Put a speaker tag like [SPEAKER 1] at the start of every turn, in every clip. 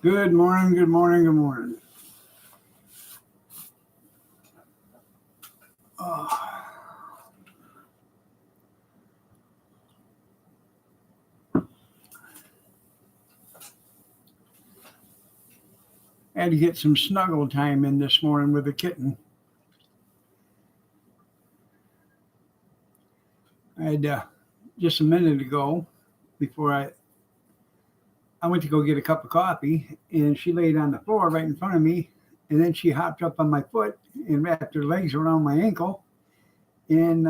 [SPEAKER 1] Good morning, good morning, good morning. Oh, I had to get some snuggle time in this morning with the kitten. I had just a minute ago before I went to go get a cup of coffee, and she laid on the floor right in front of me, and then she hopped up on my foot and wrapped her legs around my ankle, and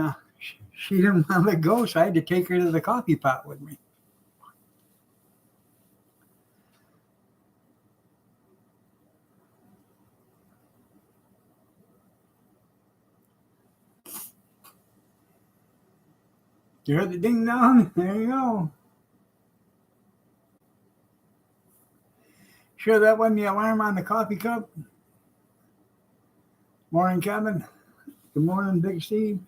[SPEAKER 1] she didn't want to let go, so I had to take her to the coffee pot with me. You heard the ding dong? There you go. Sure that wasn't the alarm on the coffee cup? Morning, Kevin. Good morning, Big Steve.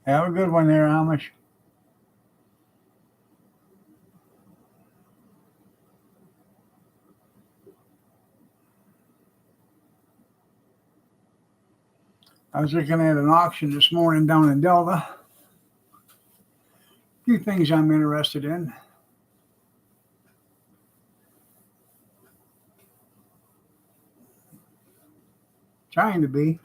[SPEAKER 1] Have a good one there, Amish. I was looking at an auction this morning down in Delta. A few things I'm interested in. Trying to be.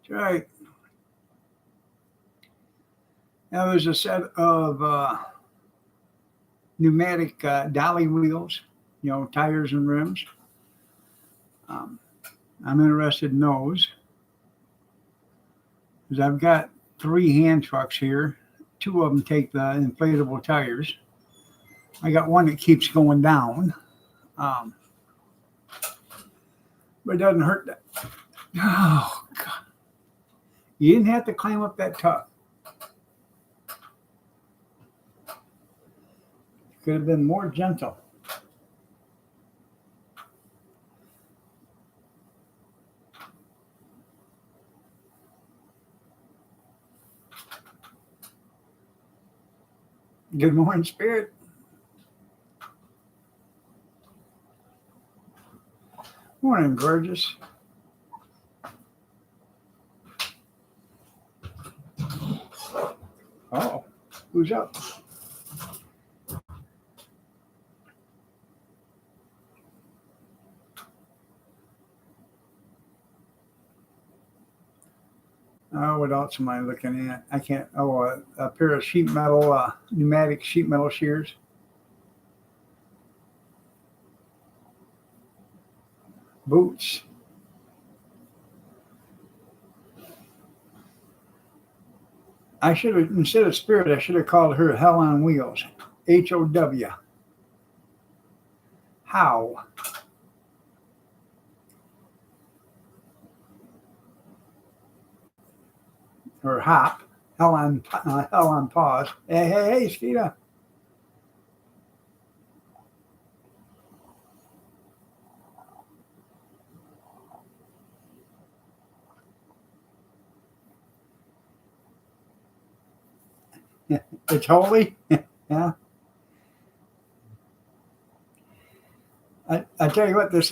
[SPEAKER 1] That's right. Now there's a set of pneumatic dolly wheels, tires and rims. Um, I'm interested in those because I've got 3 hand trucks here. 2 of them take the inflatable tires. I got one that keeps going down, but it doesn't hurt that. Oh, God. You didn't have to climb up that tuck. Could have been more gentle. Good morning, Spirit. Morning, Burgess. Oh, who's up? What else am I looking at? I can't. Oh, a pair of sheet metal, pneumatic sheet metal shears. Boots. I should have, instead of Spirit, I should have called her Hell on Wheels. HOW. How? Or Hop. Hell on pause. Hey, Skeeta. It's holy. Yeah. I tell you what, this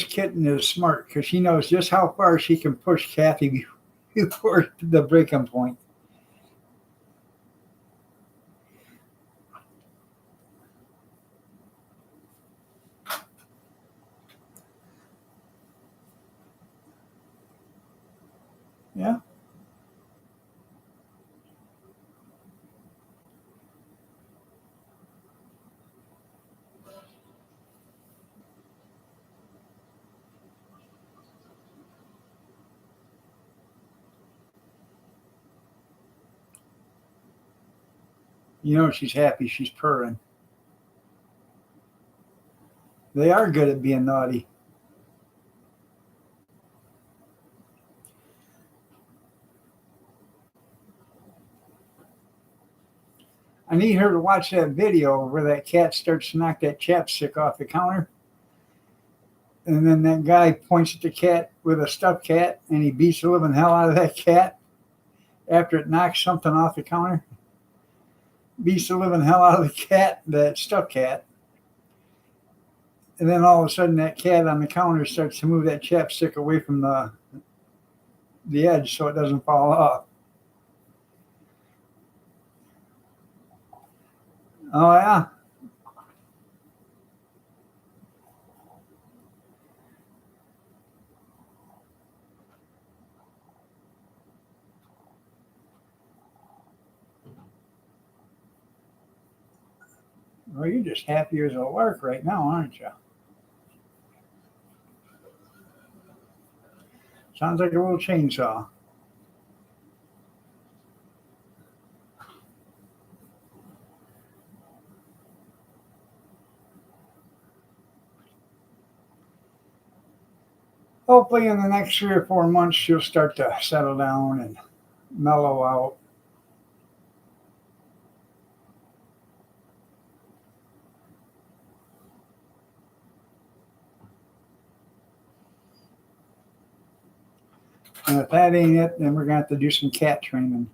[SPEAKER 1] kitten is smart because she knows just how far she can push Kathy before the breaking point. You know she's happy. She's purring. They are good at being naughty. I need her to watch that video where that cat starts to knock that chapstick off the counter. And then that guy points at the cat with a stuffed cat and he beats the living hell out of that cat after it knocks something off the counter. Beats the living hell out of the cat, that stuffed cat. And then all of a sudden that cat on the counter starts to move that chapstick away from the edge so it doesn't fall off. Oh, yeah. Well, you're just happy as a lark right now, aren't you? Sounds like a little chainsaw. Hopefully in the next 3 or 4 months she'll start to settle down and mellow out. And if that ain't it, then we're going to have to do some cat training.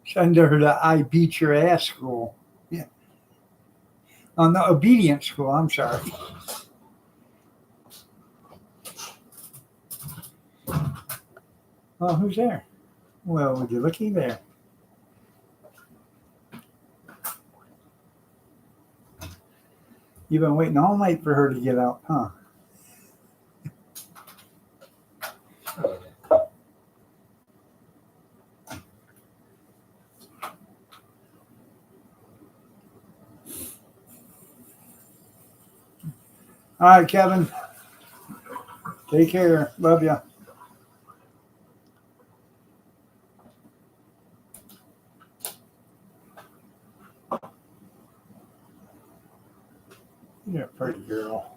[SPEAKER 1] Send her to I beat your ass school. Yeah. Oh, no, obedience school. I'm sorry. Oh, who's there? Well, would you looky there? You've been waiting all night for her to get out, huh? All right, Kevin. Take care. Love you. You're a pretty girl.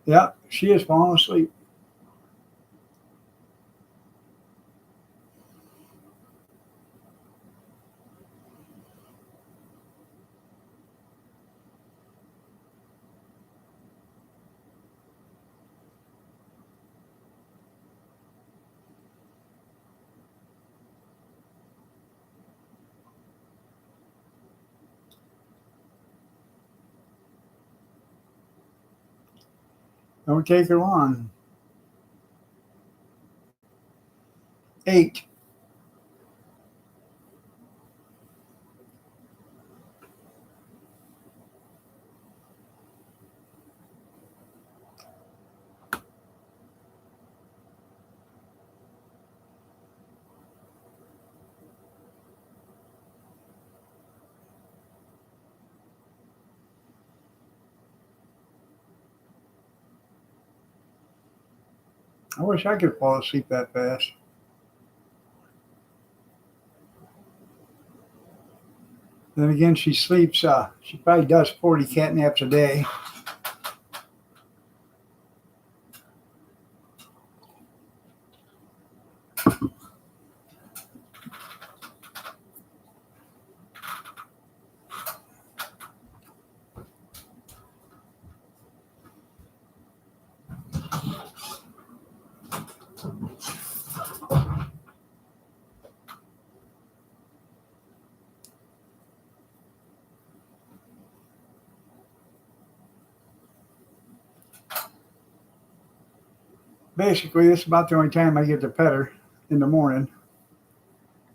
[SPEAKER 1] Yeah, she is falling asleep. Don't take her long. 8. I wish I could fall asleep that fast. Then again, she sleeps. She probably does 40 cat naps a day. Basically, it's about the only time I get to pet her in the morning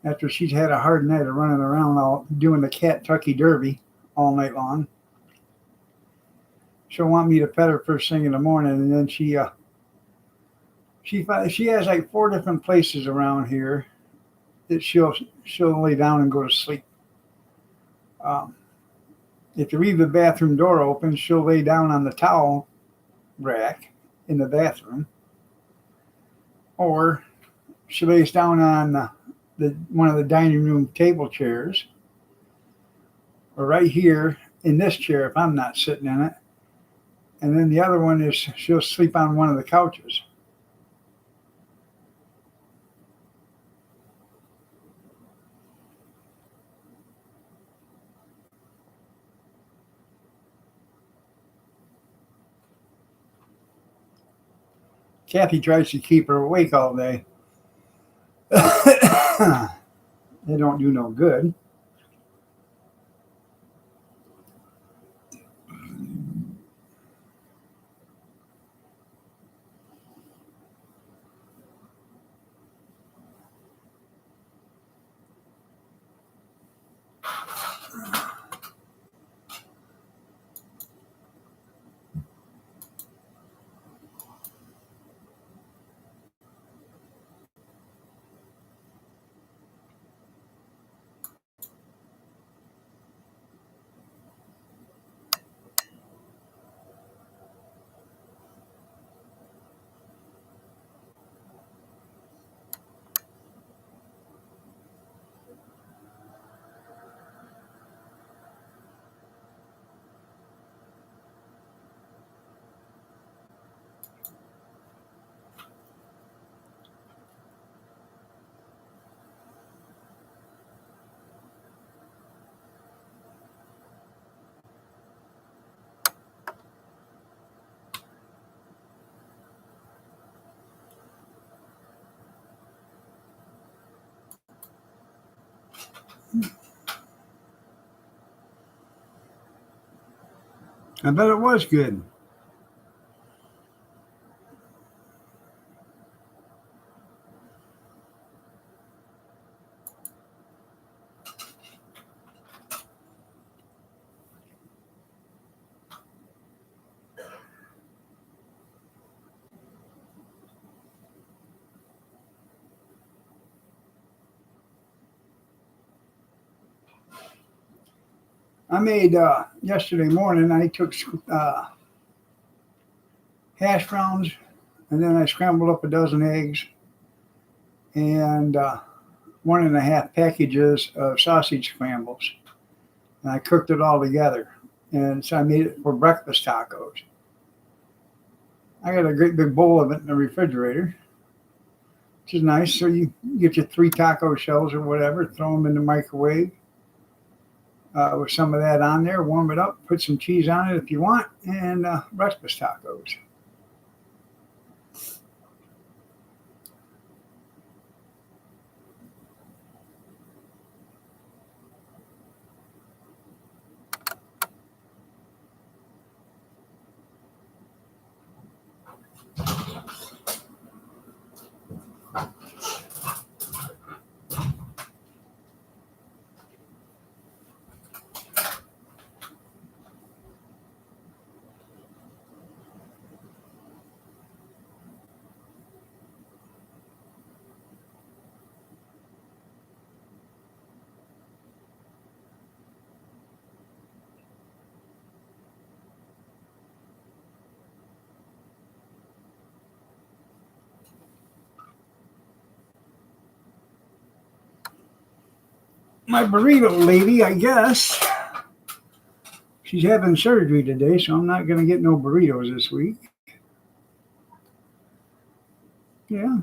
[SPEAKER 1] after she's had a hard night of running around all doing the cat tucky derby all night long. She'll want me to pet her first thing in the morning, and then she has like four different places around here that she'll lay down and go to sleep. Um, if you leave the bathroom door open, she'll lay down on the towel rack in the bathroom, or she lays down on the one of the dining room table chairs, or right here in this chair if I'm not sitting in it. And then the other one is she'll sleep on one of the couches. Kathy tries to keep her awake all day. They don't do no good. I bet it was good. I made yesterday morning. I took hash browns, and then I scrambled up a dozen eggs and 1.5 packages of sausage scrambles, and I cooked it all together. And so I made it for breakfast tacos. I got a great big bowl of it in the refrigerator, which is nice. So you get your 3 taco shells or whatever, throw them in the microwave with some of that on there, warm it up, put some cheese on it if you want, and breakfast tacos. My burrito lady, I guess, she's having surgery today, so I'm not going to get no burritos this week. Yeah.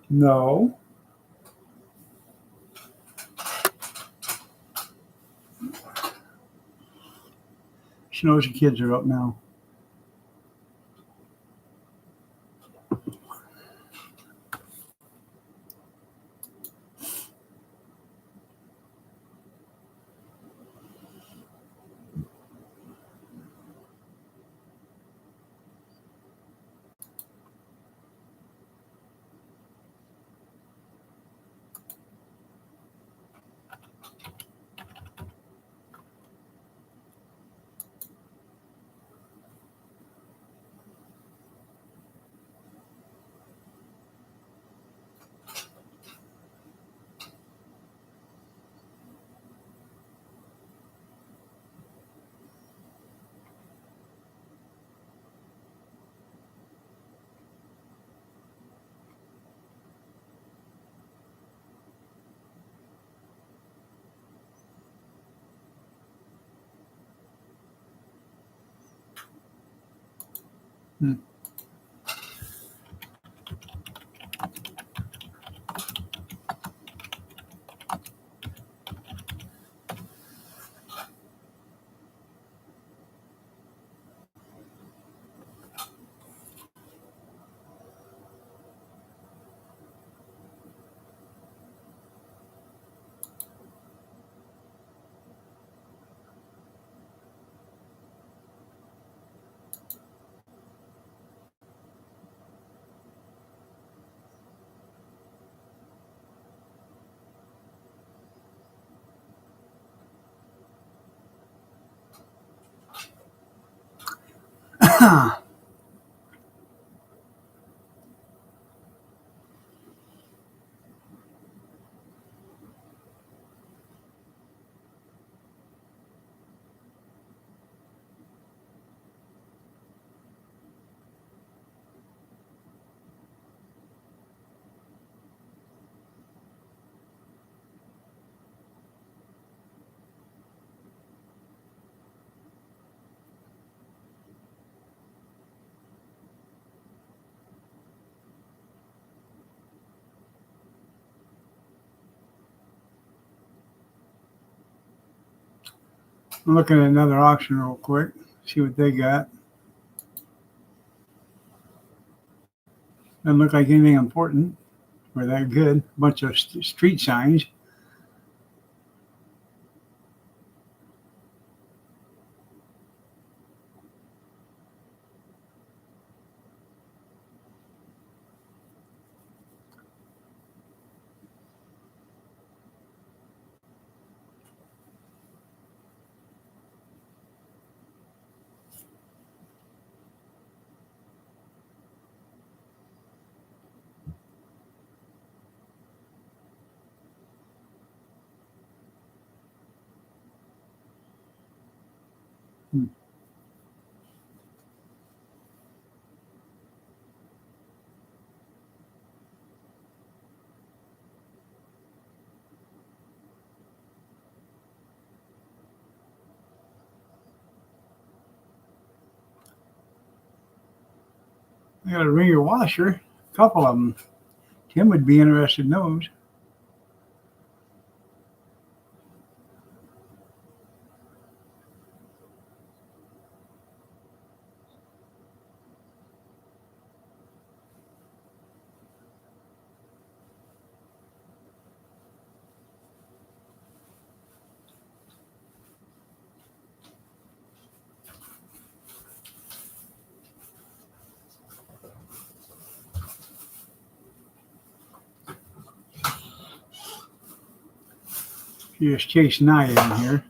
[SPEAKER 1] No. She knows the kids are up now. Hmm. I'm looking at another auction real quick, see what they got. Doesn't look like anything important or that good. Bunch of street signs. Hmm. I got a ringer washer, a couple of them. Tim would be interested in those. You just chase Naya in here.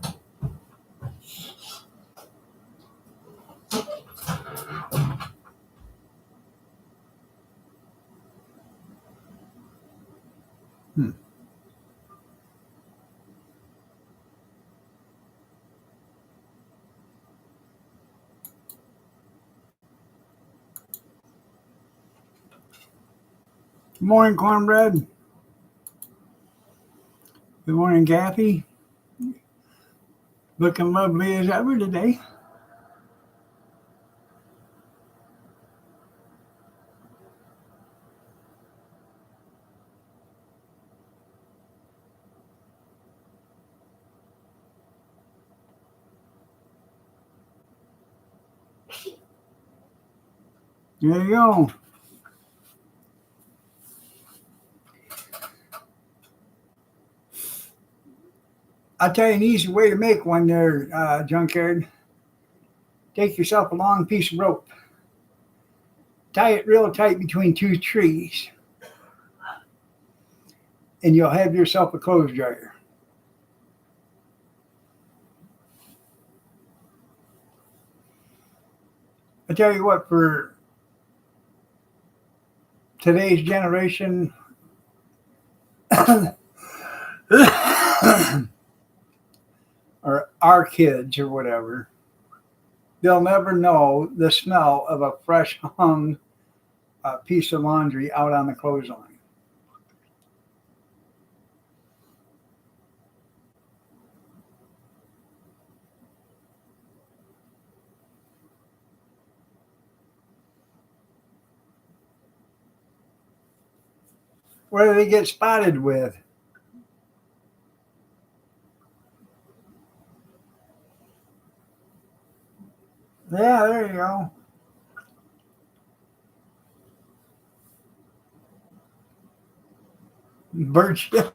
[SPEAKER 1] Hmm. Good morning, Cornbread. Good morning, Kathy. Looking lovely as ever today. There you go. I'll tell you an easy way to make one there, Junkyard. Take yourself a long piece of rope, tie it real tight between two trees, and you'll have yourself a clothes dryer. I tell you what, for today's generation, or our kids or whatever, they'll never know the smell of a fresh hung piece of laundry out on the clothesline. What do they get spotted with? Yeah, there you go. Bird shit.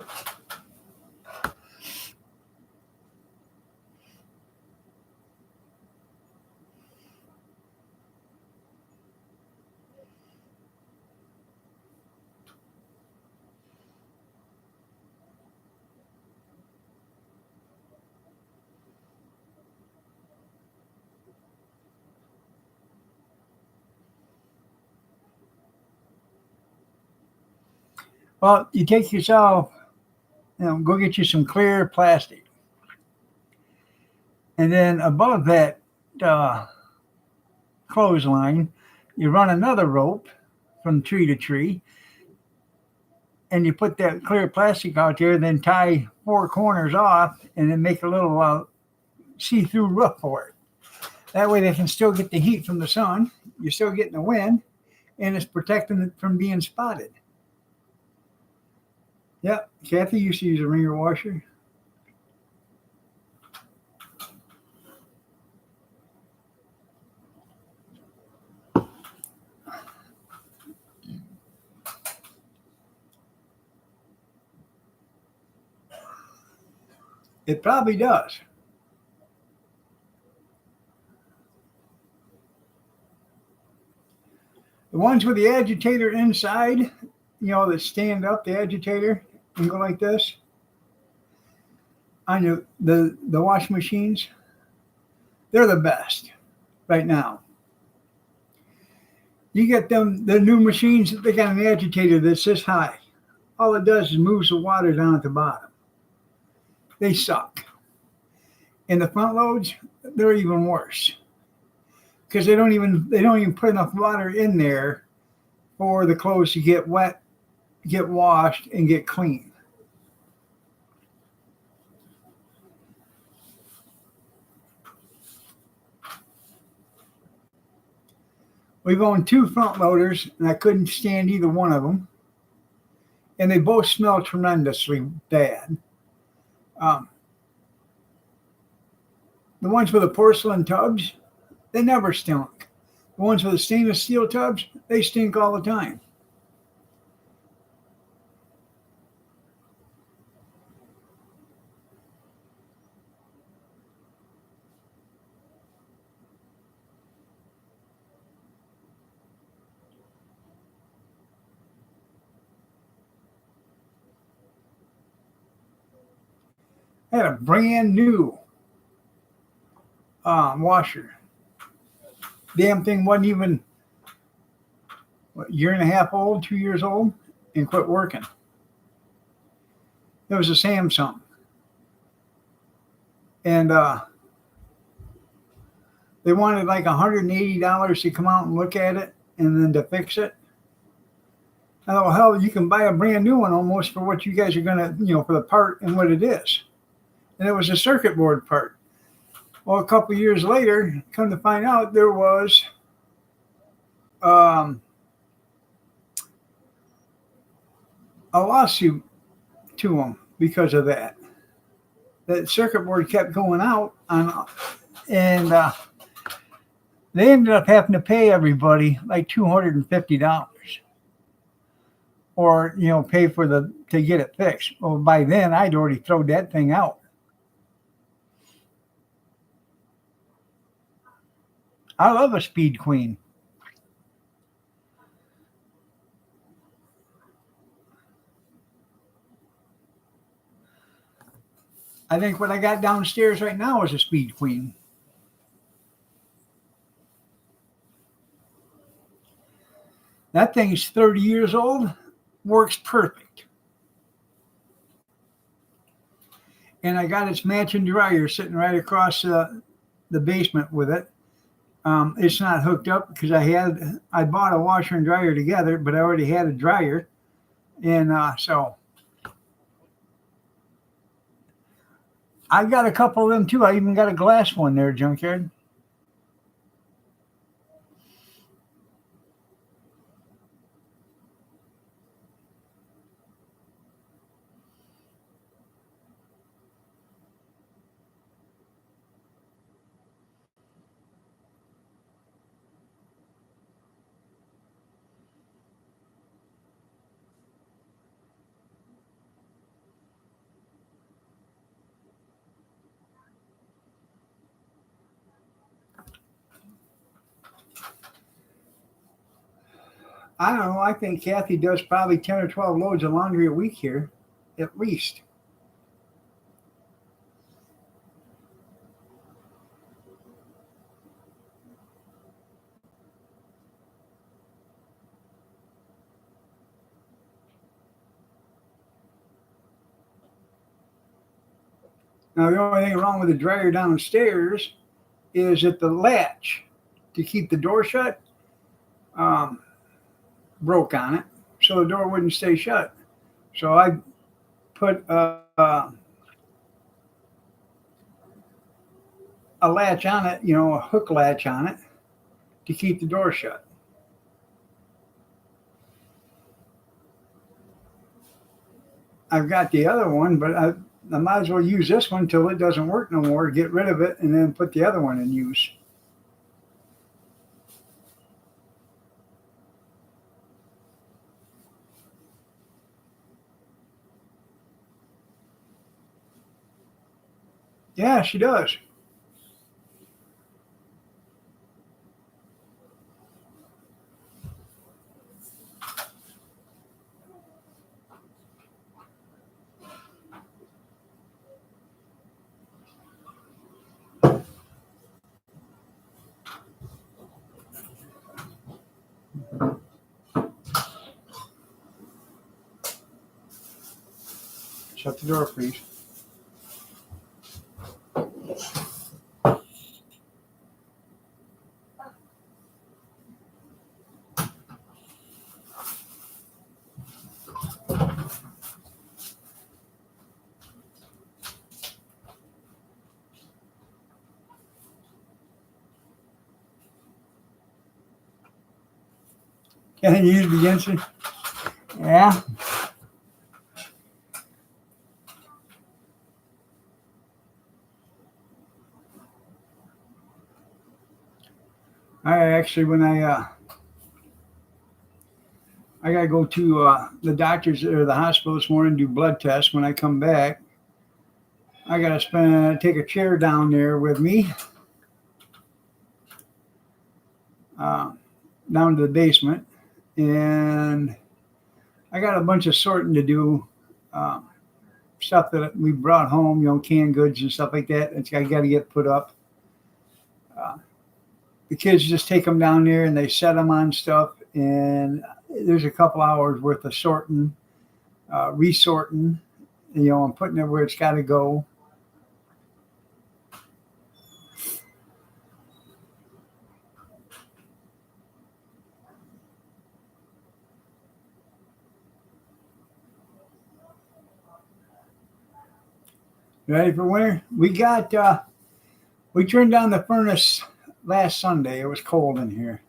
[SPEAKER 1] Well, you take yourself, go get you some clear plastic. And then above that uh, clothesline, you run another rope from tree to tree, and you put that clear plastic out there, then tie four corners off, and then make a little see-through roof for it. That way they can still get the heat from the sun, you're still getting the wind, and it's protecting it from being spotted. Yep, Kathy used to use a ringer washer. It probably does. The ones with the agitator inside, that stand up, the agitator, and go like this on the wash machines, they're the best right now. You get the new machines, they got an agitator that's this high. All it does is moves the water down at the bottom. They suck. And the front loads, they're even worse. Because they don't even put enough water in there for the clothes to get wet, get washed, and get clean. We've owned two front loaders, and I couldn't stand either one of them. And they both smell tremendously bad. The ones with the porcelain tubs, they never stink. The ones with the stainless steel tubs, they stink all the time. I had a brand new washer. Damn thing wasn't even a year and a half old, 2 years old, and quit working. It was a Samsung. And they wanted like $180 to come out and look at it and then to fix it. I thought, well, hell, you can buy a brand new one almost for what you guys are going to, for the part and what it is. And it was a circuit board part. Well, a couple of years later, come to find out, there was a lawsuit to them because of that. That circuit board kept going out, and they ended up having to pay everybody like $250, or pay to get it fixed. Well, by then I'd already thrown that thing out. I love a Speed Queen. I think what I got downstairs right now is a Speed Queen. That thing's 30 years old, works perfect. And I got its matching dryer sitting right across the basement with it. It's not hooked up because I bought a washer and dryer together, but I already had a dryer. And so I got a couple of them too. I even got a glass one there, Junkyard. I don't know. I think Kathy does probably 10 or 12 loads of laundry a week here, at least. Now, the only thing wrong with the dryer downstairs is that the latch to keep the door shut um, broke on it, so the door wouldn't stay shut. So I put a latch on it, a hook latch on it to keep the door shut. I've got the other one, but I might as well use this one until it doesn't work no more, get rid of it, and then put the other one in use. Yeah, she does. Shut the door, please. Can you use it against it? Yeah. I actually, when I gotta go to the doctor's or the hospital this morning, do blood tests. When I come back, I gotta take a chair down there with me, uh, down to the basement, and I got a bunch of sorting to do. Uh, Stuff that we brought home, canned goods and stuff like that. I got to get put up. Uh, the kids just take them down there and they set them on stuff, and there's a couple hours worth of sorting, resorting, and putting it where it's got to go. Ready for winter? We turned down the furnace last Sunday. It was cold in here.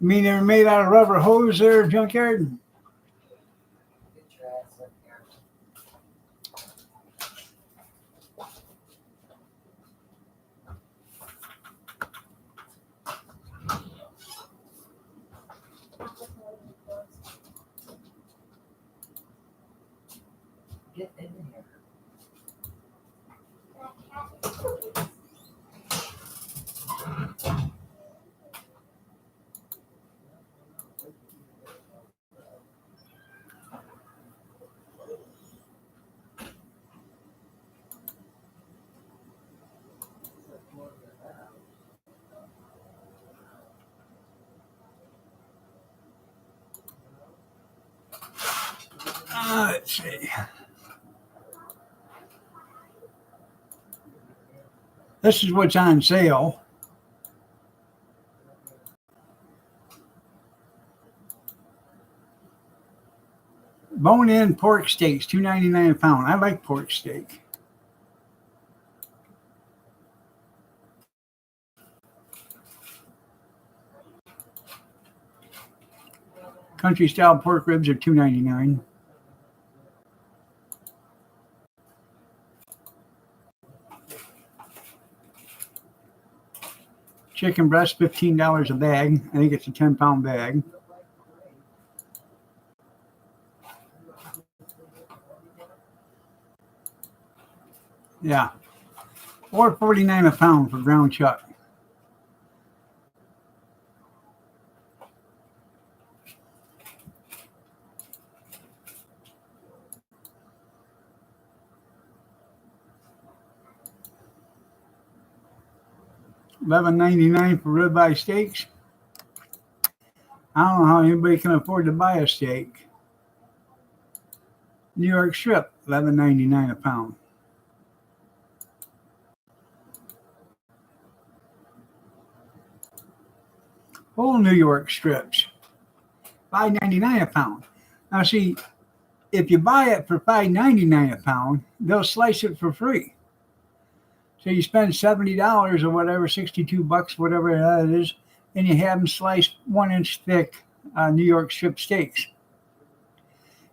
[SPEAKER 1] You mean they were made out of rubber hose there, junkyard?
[SPEAKER 2] Get in here.
[SPEAKER 1] Let's see. This is what's on sale. Bone-in pork steaks, $2.99 a pound. I like pork steak. Country style pork ribs are $2.99. Chicken breast, $15 a bag. I think it's a 10-pound bag. Yeah. Or $49 a pound for ground chuck. $11.99 for ribeye steaks. I don't know how anybody can afford to buy a steak. New York strip, $11.99 a pound. Whole New York strips, $5.99 a pound. Now see, if you buy it for $5.99 a pound, they'll slice it for free. So you spend $70 or whatever, $62, whatever that is, and you have them sliced 1-inch thick New York strip steaks.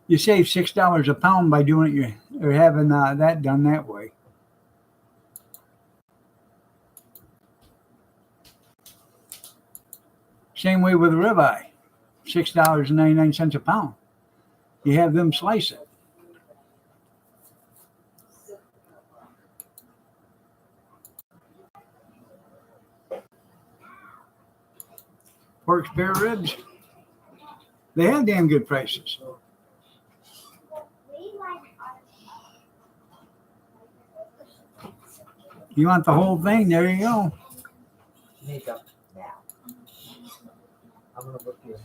[SPEAKER 1] You save $6 a pound by doing it or having that done that way. Same way with ribeye, $6.99 a pound. You have them slice it. Pork spare ribs, they have damn good prices. You want the whole thing? There you go.
[SPEAKER 2] Makeup now. I'm gonna look you.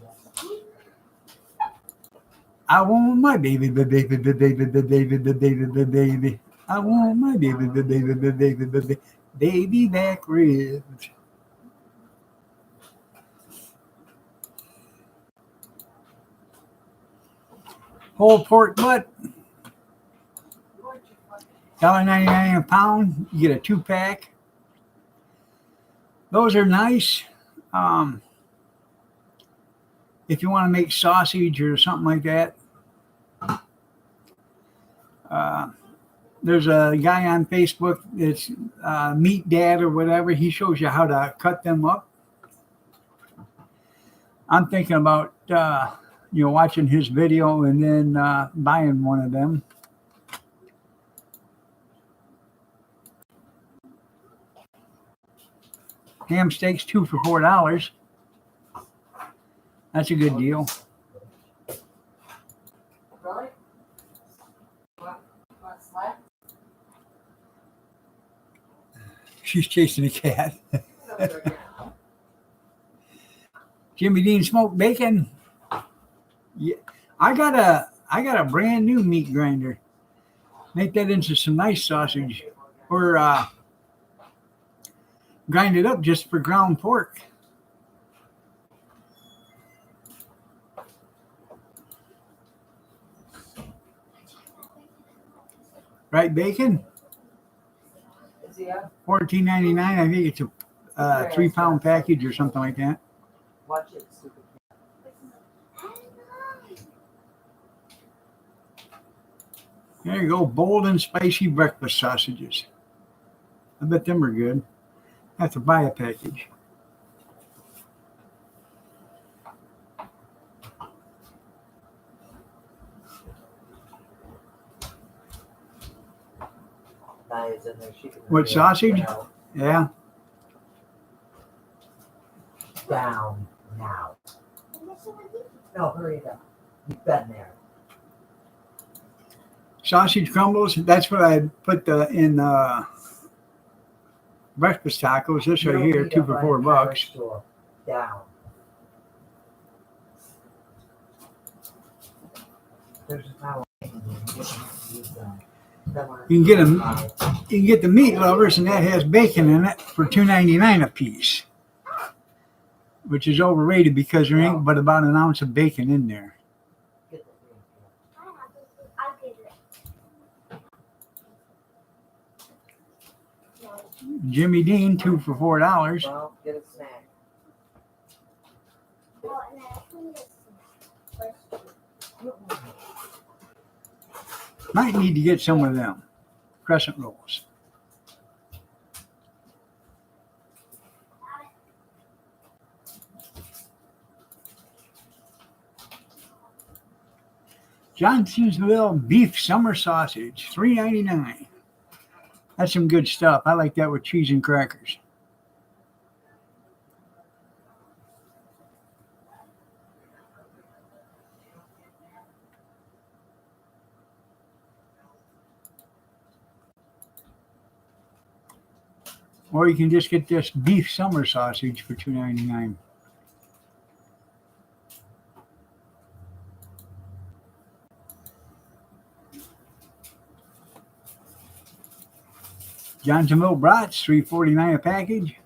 [SPEAKER 1] I want my baby, baby, baby, baby, baby, baby, baby. I want my baby, baby, baby, baby, baby, baby back ribs. Whole pork butt, $1.99 a pound. You get a 2-pack. Those are nice. If you want to make sausage or something like that. There's a guy on Facebook that's Meat Dad or whatever. He shows you how to cut them up. I'm thinking about watching his video and then buying one of them. Ham steaks, 2 for $4. That's a good deal.
[SPEAKER 2] Really? What slap?
[SPEAKER 1] She's chasing a cat. Jimmy Dean smoked bacon. Yeah, I got a brand new meat grinder. Make that into some nice sausage, or grind it up just for ground pork. Right, bacon? $14.99. I think it's a 3-pound package or something like that.
[SPEAKER 2] Watch it, stupid.
[SPEAKER 1] There you go, bold and spicy breakfast sausages. I bet them are good. I have to buy a package. What, sausage? Yeah.
[SPEAKER 2] Down now. No, hurry it up. You've been there.
[SPEAKER 1] Sausage crumbles. That's what I put in breakfast tacos. This right here, 2 for $4.
[SPEAKER 2] Down. There's a power.
[SPEAKER 1] You can get the meat lovers, and that has bacon in it for $2.99 a piece, which is overrated because there ain't but about an ounce of bacon in there. Jimmy Dean, 2 for $4.
[SPEAKER 2] Well, get a snack.
[SPEAKER 1] Might need to get some of them crescent rolls. Johnsonville beef summer sausage, $3.99. That's some good stuff. I like that with cheese and crackers. Or you can just get this beef summer sausage for $2.99. Johnsonville brats, $3.49 a package.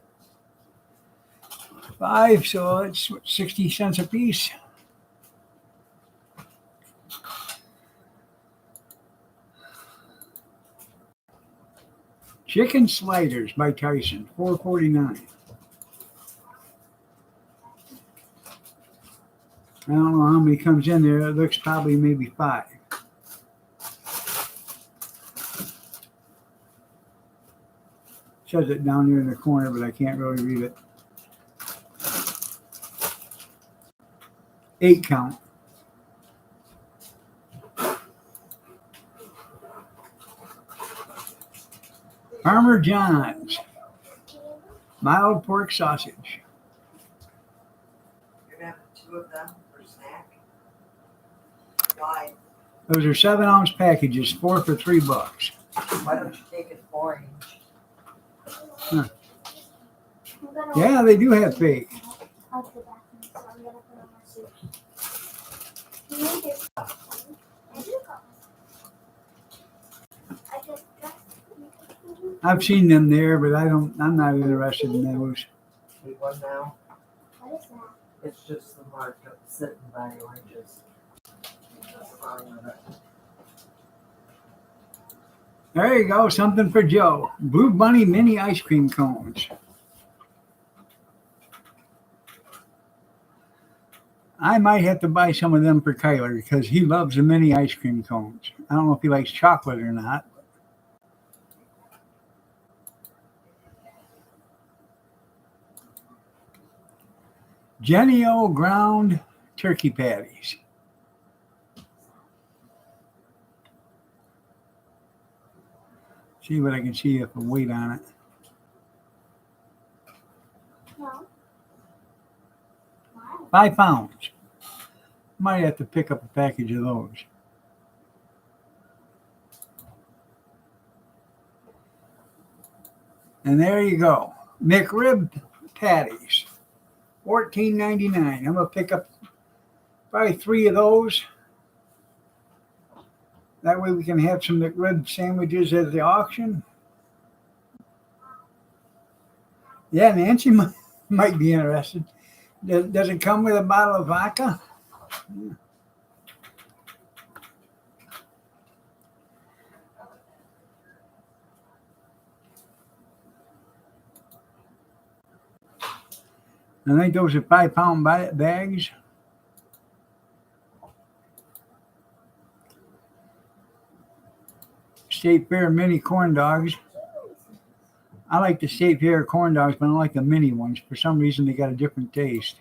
[SPEAKER 1] 5, so it's 60 cents a piece. Chicken sliders by Tyson, $4.49. I don't know how many comes in there. It looks probably maybe 5. Says it down there in the corner, but I can't really read it. 8 count. Farmer John's mild pork sausage.
[SPEAKER 2] You're gonna have 2 of them for snack. Why?
[SPEAKER 1] Those are 7-ounce packages, 4 for $3.
[SPEAKER 2] Why don't you take it orange?
[SPEAKER 1] Huh. Yeah, they do have fake. I've seen them there, but I'm not interested in those.
[SPEAKER 2] Need one now? What is that? It's just the mark of sitting by oranges.
[SPEAKER 1] There you go, something for Joe. Blue Bunny mini ice cream cones. I might have to buy some of them for Kyler because he loves the mini ice cream cones. I don't know if he likes chocolate or not. Jenny-O ground turkey patties. See what I can see if I weight on it.
[SPEAKER 3] No.
[SPEAKER 1] 5 pounds. Might have to pick up a package of those. And there you go. McRib patties. $14.99. I'm going to pick up probably 3 of those. That way we can have some McRib sandwiches at the auction. Yeah, Nancy might be interested. Does it come with a bottle of vodka? Yeah. I think those are 5-pound bags. State Fair mini corn dogs. I like the State Fair corn dogs, but I don't like the mini ones. For some reason, they got a different taste.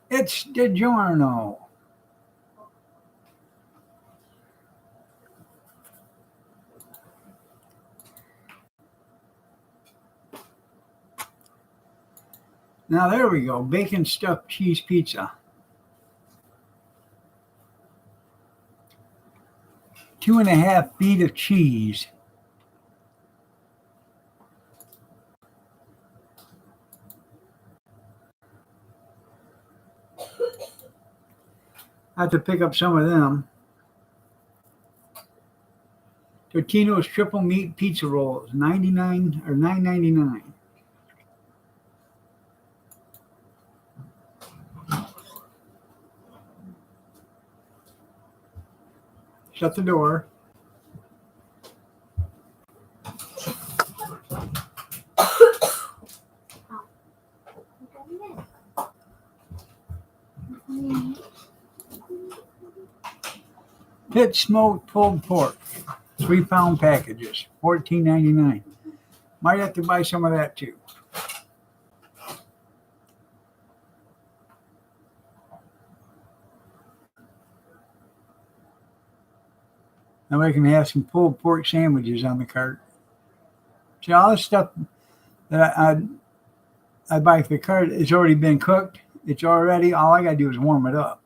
[SPEAKER 1] It's DiGiorno. Now there we go. Bacon stuffed cheese pizza. 2.5 feet of cheese. I have to pick up some of them. Totino's triple meat pizza rolls, $99 or $9.99. Shut the door. Pit smoked pulled pork, 3-pound packages, $14.99. Might have to buy some of that too. Now I can have some pulled pork sandwiches on the cart. See, all this stuff that I buy for the cart, it's already been cooked. It's already, all I got to do is warm it up.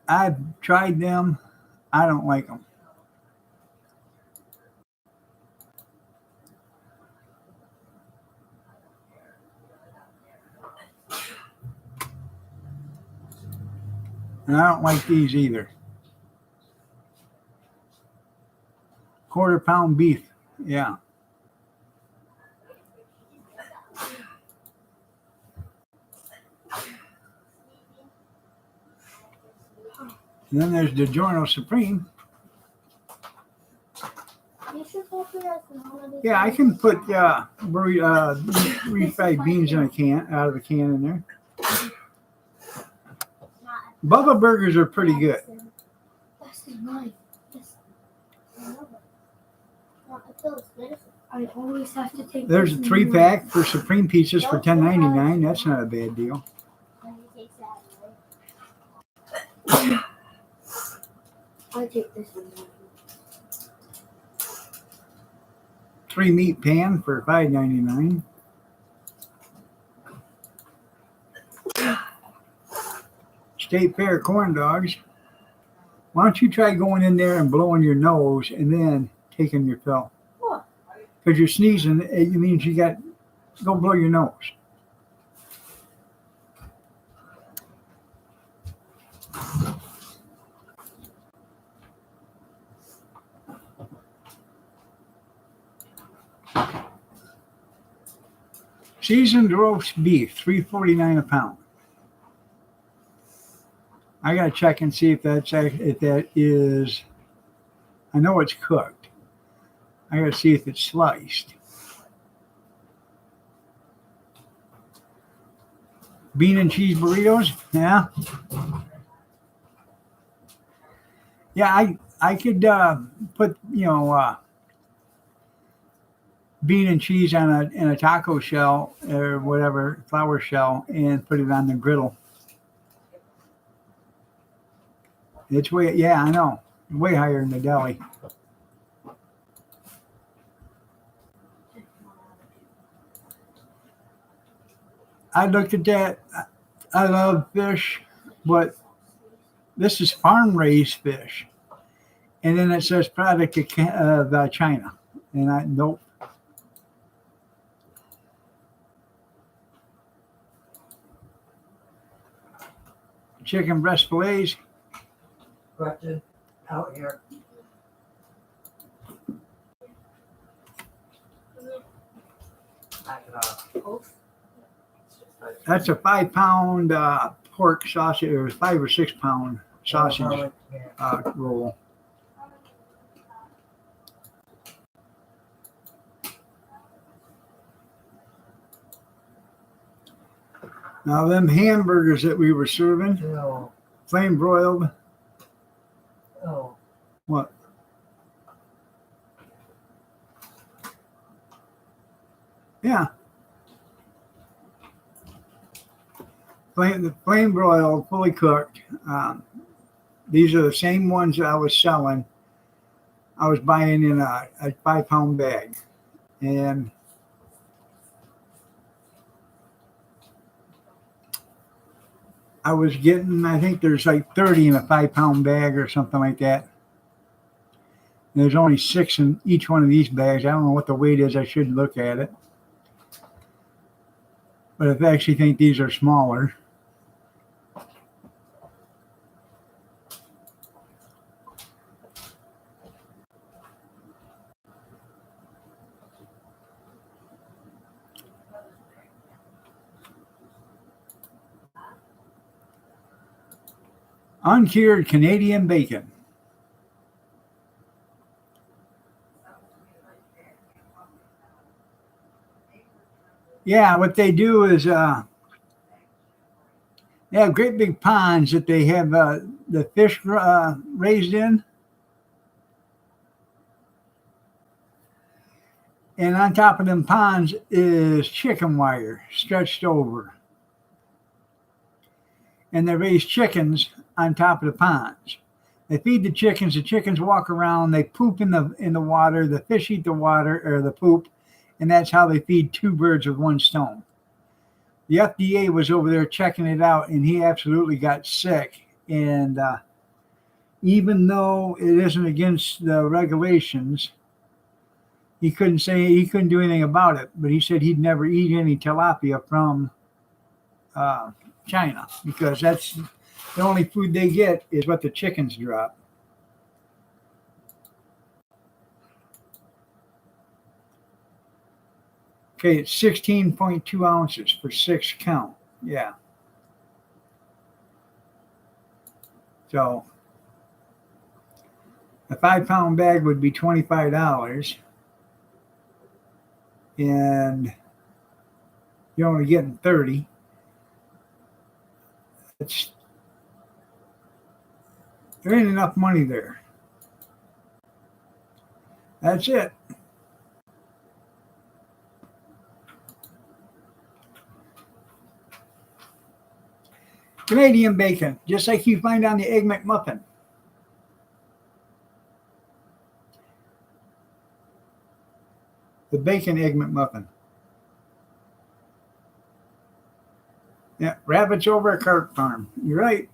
[SPEAKER 1] I've tried them. I don't like them. And I don't like these either. Quarter-pound beef. Yeah. And then there's DiGiorno Supreme. Yeah, I can put refried beans in a can, out of the can in there. Bubba burgers are pretty good.
[SPEAKER 3] I always have to take.
[SPEAKER 1] There's a 3-pack for Supreme pizzas for $10.99. That's not a bad deal.
[SPEAKER 3] I take this one.
[SPEAKER 1] 3 meat pan for $5.99. State Fair corn dogs. Why don't you try going in there and blowing your nose and then taking your pill?
[SPEAKER 3] What?
[SPEAKER 1] Because you're sneezing, it means you got go blow your nose. Seasoned roast beef, $3.49 a pound. I gotta check and see if that is. I know it's cooked. I gotta see if it's sliced. Bean and cheese burritos, yeah. Yeah, I could put bean and cheese on in a taco shell or whatever, flour shell, and put it on the griddle. It's way, yeah, I know, way higher than the deli. I looked at that. I love fish, but this is farm-raised fish. And then it says product of China. And nope. Chicken breast fillets.
[SPEAKER 2] Gretchen, out here. Back it up.
[SPEAKER 1] That's a 5-pound pork sausage, or 5 or 6 pound sausage roll. Now them hamburgers that we were serving, flame broiled.
[SPEAKER 2] Oh.
[SPEAKER 1] What? Yeah. Flame broiled, fully cooked. These are the same ones that I was selling. I was buying in a 5-pound bag. And I was getting, I think there's like 30 in a 5-pound bag or something like that. And there's only 6 in each one of these bags. I don't know what the weight is. I should look at it. But I actually think these are smaller. Uncured Canadian bacon. Yeah, what they do is they have great big ponds that they have the fish raised in. And on top of them ponds is chicken wire stretched over. And they raise chickens on top of the ponds. They feed the chickens walk around, they poop in the water, the fish eat the water or the poop, and that's how they feed two birds with one stone. The FDA was over there checking it out, and he absolutely got sick. And even though it isn't against the regulations, he couldn't do anything about it. But he said he'd never eat any tilapia from China, because that's the only food they get is what the chickens drop. Okay, it's 16.2 ounces for 6 count. Yeah. So a 5-pound bag would be $25, and you're only getting 30. There ain't enough money there. That's it. Canadian bacon, just like you find on the Egg McMuffin. The bacon Egg McMuffin. Yeah, rabbits over a carp farm. You're right.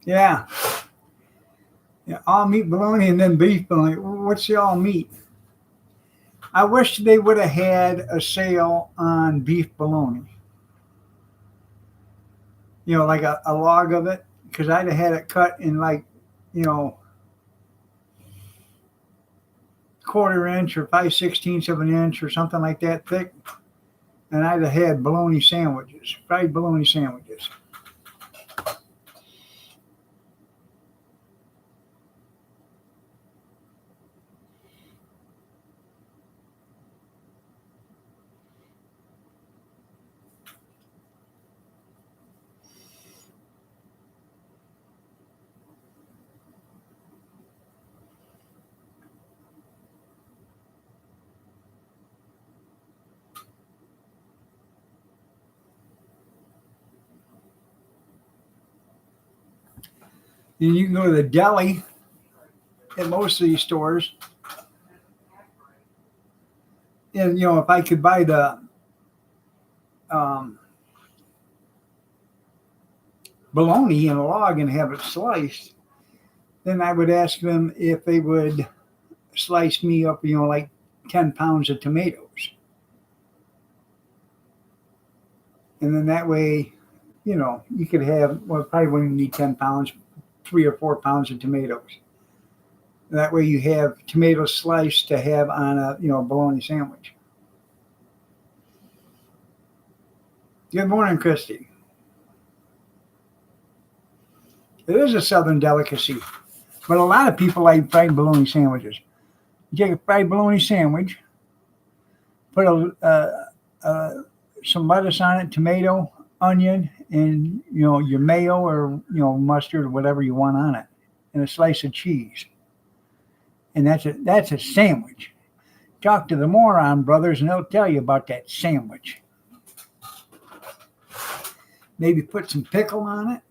[SPEAKER 1] Yeah. Yeah, all meat bologna and then beef bologna. What's the all meat? I wish they would have had a sale on beef bologna. You know, like a log of it, because I'd have had it cut in like, you know, 1/4 inch or 5/16 of an inch or something like that thick. And I'd have had bologna sandwiches, fried bologna sandwiches. And you can go to the deli at most of these stores. And, you know, if I could buy the bologna in a log and have it sliced, then I would ask them if they would slice me up, you know, like 10 pounds of tomatoes. And then that way, you know, you could have, well, probably wouldn't need 10 pounds, 3 or 4 pounds of tomatoes. That way you have tomato sliced to have on a, you know, bologna sandwich. Good morning, Christy. It is a Southern delicacy, but a lot of people like fried bologna sandwiches. You take a fried bologna sandwich, put some lettuce on it, tomato, onion, and, you know, your mayo or, you know, mustard or whatever you want on it, and a slice of cheese. And that's a sandwich. Talk to the Moron Brothers and they'll tell you about that sandwich. Maybe put some pickle on it.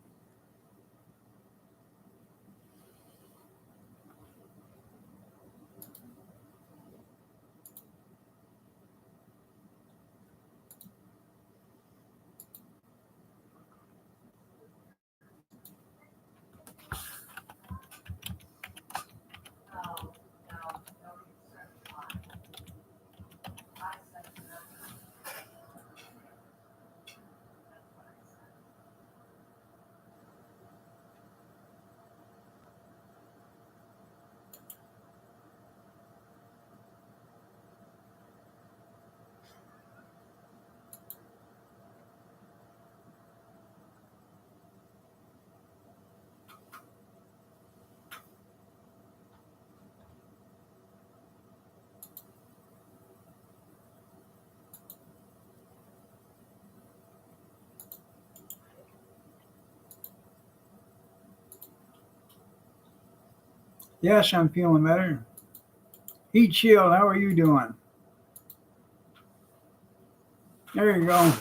[SPEAKER 1] Yes, I'm feeling better. Heat Shield, how are you doing? There you go.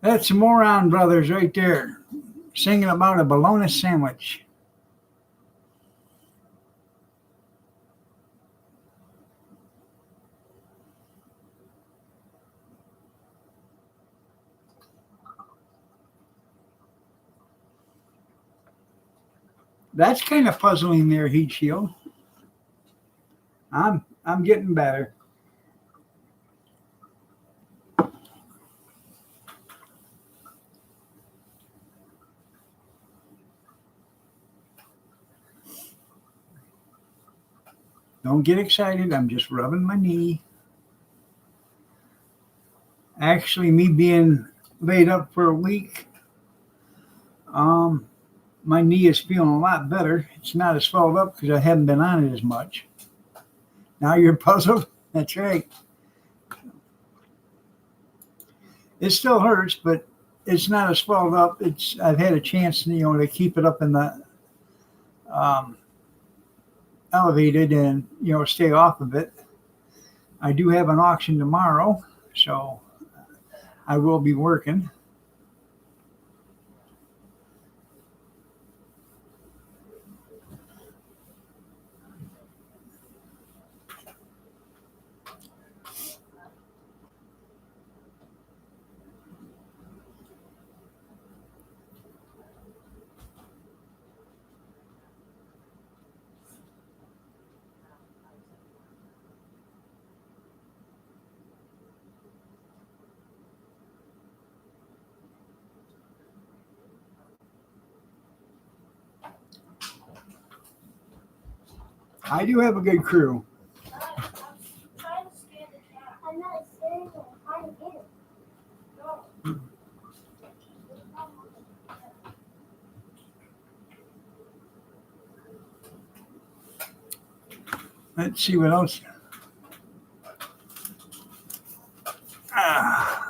[SPEAKER 1] That's the Moron Brothers right there, singing about a bologna sandwich. That's kind of puzzling there, Heat Shield. I'm getting better. Don't get excited. I'm just rubbing my knee. Actually, me being laid up for a week, my knee is feeling a lot better. It's not as swelled up because I haven't been on it as much. Now you're puzzled? That's right. It still hurts, but it's not as swelled up. I've had a chance, to keep it up in the um, elevated and stay off of it. I do have an auction tomorrow, so I will be working. I do have a good crew.
[SPEAKER 3] I'm not scared. I'm trying to get it.
[SPEAKER 1] Let's see what else. Ah.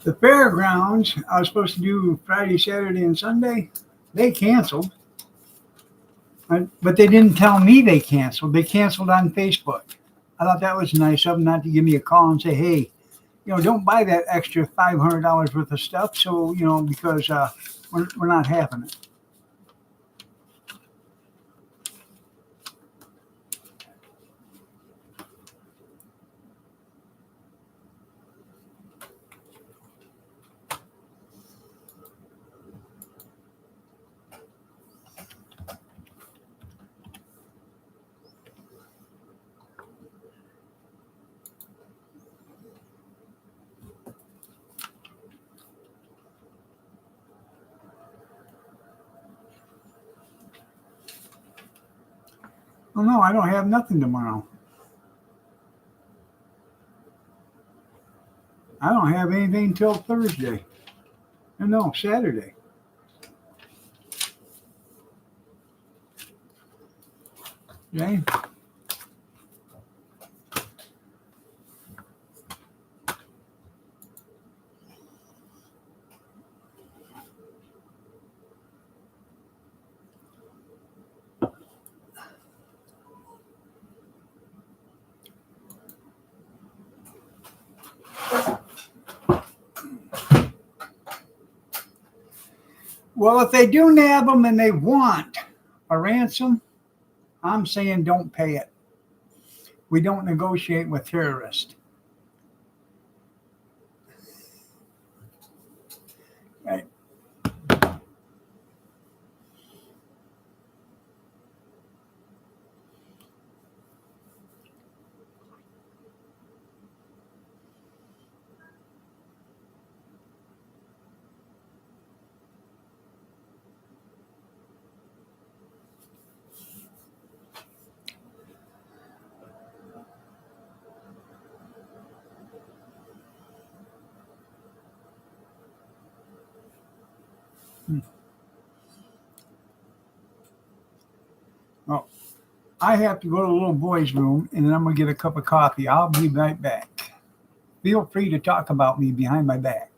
[SPEAKER 1] The fairgrounds, I was supposed to do Friday, Saturday, and Sunday. They canceled. But they didn't tell me they canceled. They canceled on Facebook. I thought that was nice of them not to give me a call and say, hey, don't buy that extra $500 worth of stuff. So, because we're not having it. Well, no, I don't have nothing tomorrow. I don't have anything till Thursday. No, Saturday. Okay. Well, if they do nab them and they want a ransom, I'm saying don't pay it. We don't negotiate with terrorists. Right. Well, I have to go to the little boy's room and then I'm going to get a cup of coffee. I'll be right back. Feel free to talk about me behind my back.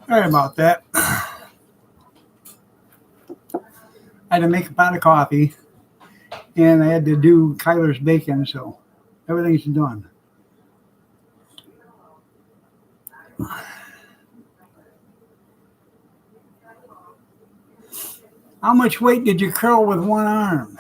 [SPEAKER 1] Sorry about that. I had to make a pot of coffee, and I had to do Kyler's bacon, so everything's done. How much weight did you curl with one arm?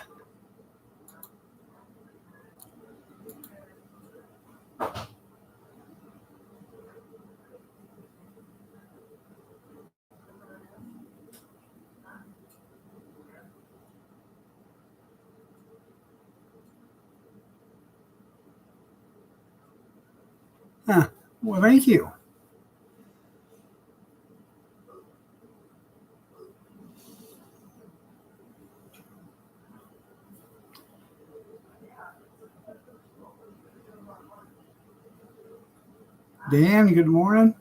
[SPEAKER 1] Huh. Well, thank you. Dan, good morning.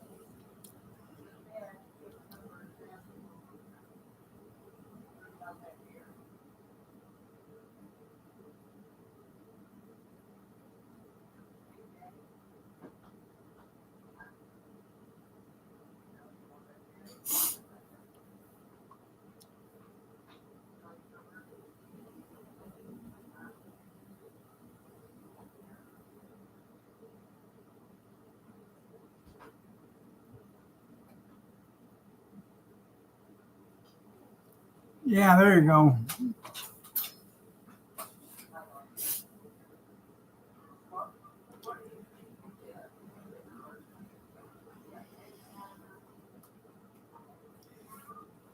[SPEAKER 1] Yeah, there you go.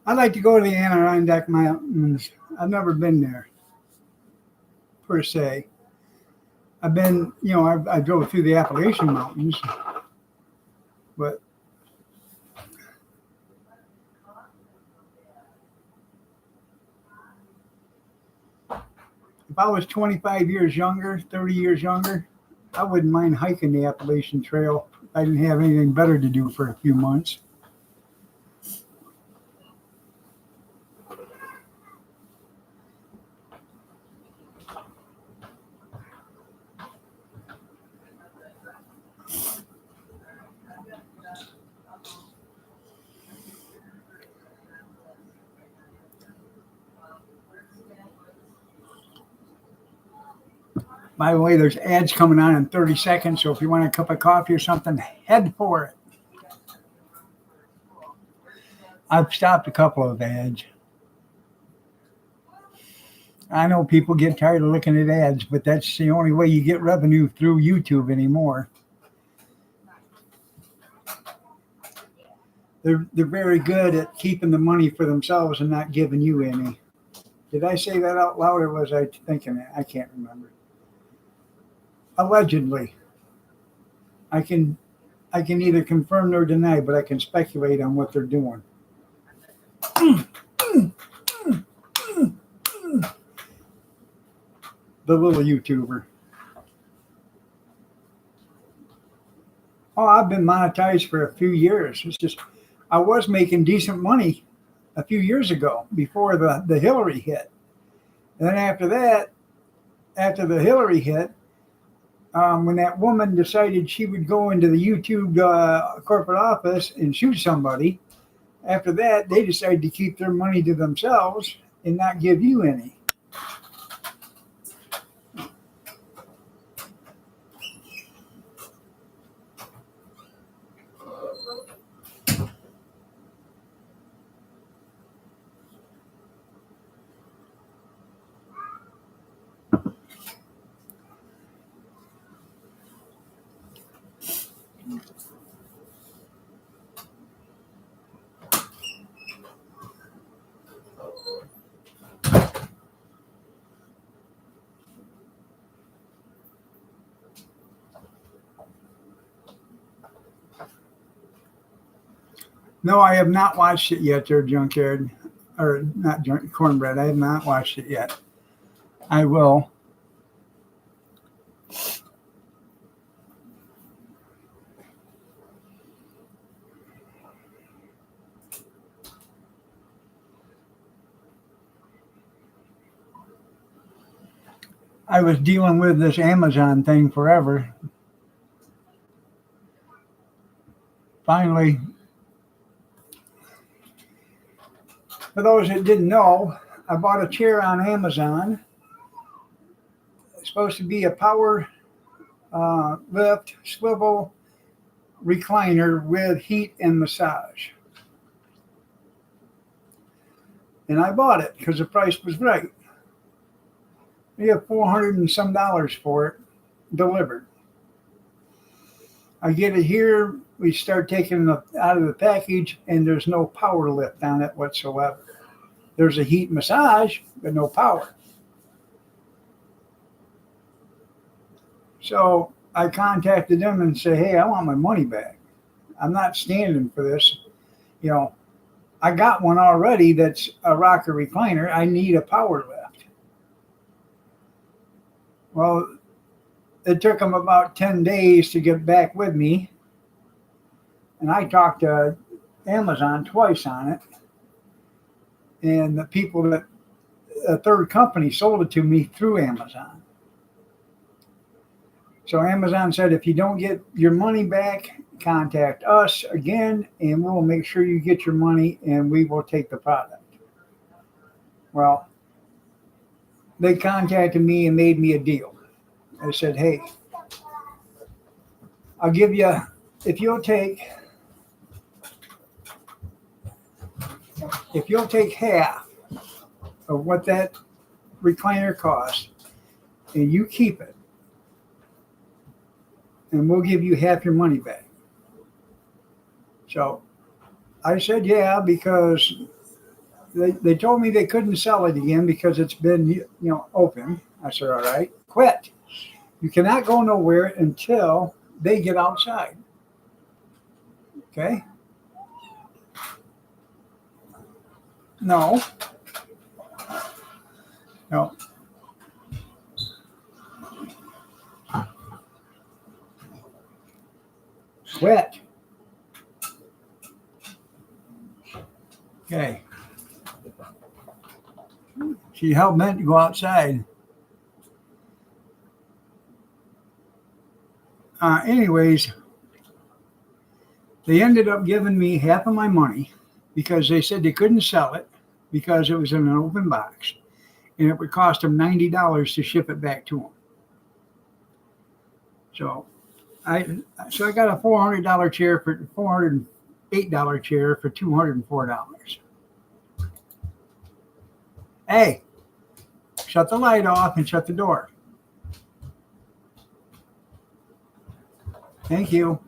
[SPEAKER 1] I'd like to go to the Adirondack Mountains. I've never been there, per se. I've been, I drove through the Appalachian Mountains, but if I was 25 years younger, 30 years younger, I wouldn't mind hiking the Appalachian Trail. I didn't have anything better to do for a few months. By the way, there's ads coming on in 30 seconds, so if you want a cup of coffee or something, head for it. I've stopped a couple of ads. I know people get tired of looking at ads, but that's the only way you get revenue through YouTube anymore. They're very good at keeping the money for themselves and not giving you any. Did I say that out loud, or was I thinking that? I can't remember. Allegedly. I can neither confirm nor deny, but I can speculate on what they're doing. The little YouTuber. Oh, I've been monetized for a few years. It's just I was making decent money a few years ago before the Hillary hit. And then after the Hillary hit, when that woman decided she would go into the YouTube corporate office and shoot somebody, after that, they decided to keep their money to themselves and not give you any. No, I have not watched it yet, there, Junkyard. Or not Cornbread. I have not watched it yet. I will. I was dealing with this Amazon thing forever. Finally, For those that didn't know, I bought a chair on Amazon. It's supposed to be a power lift, swivel recliner with heat and massage. And I bought it because the price was right. We have $400 and some for it delivered. I get it here. We start taking it out of the package, and there's no power lift on it whatsoever. There's a heat massage, but no power. So I contacted them and said, hey, I want my money back. I'm not standing for this. You know, I got one already that's a rocker recliner. I need a power lift. Well, it took them about 10 days to get back with me. And I talked to Amazon twice on it. And the people that a third company sold it to me through Amazon. So Amazon said, if you don't get your money back, contact us again, and we'll make sure you get your money, and we will take the product. Well, they contacted me and made me a deal. They said, hey, I'll give you, if you'll take half of what that recliner costs, and you keep it, and we'll give you half your money back. So I said, yeah, because they told me they couldn't sell it again because it's been, open. I said, all right, quit. You cannot go nowhere until they get outside. Okay? No. Quit. Okay. She hell bent to go outside. Anyways, they ended up giving me half of my money because they said they couldn't sell it because it was in an open box, and it would cost them $90 to ship it back to them. So I got a $400 chair for $408 chair for $204. Hey, shut the light off and shut the door. Thank you.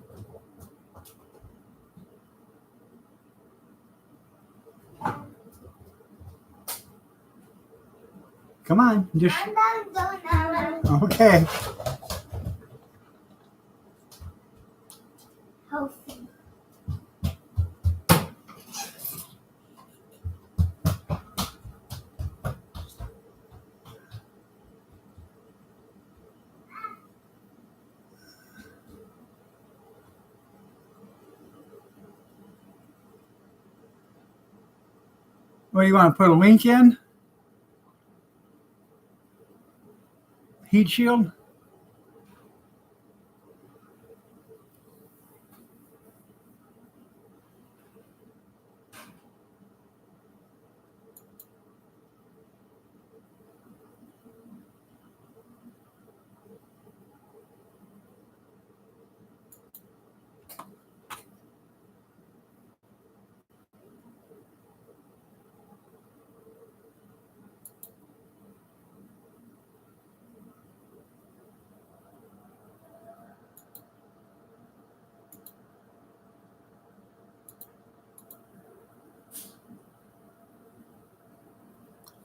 [SPEAKER 1] Come on, just okay.
[SPEAKER 3] Healthy.
[SPEAKER 1] What do you want to put a link in? Heat shield?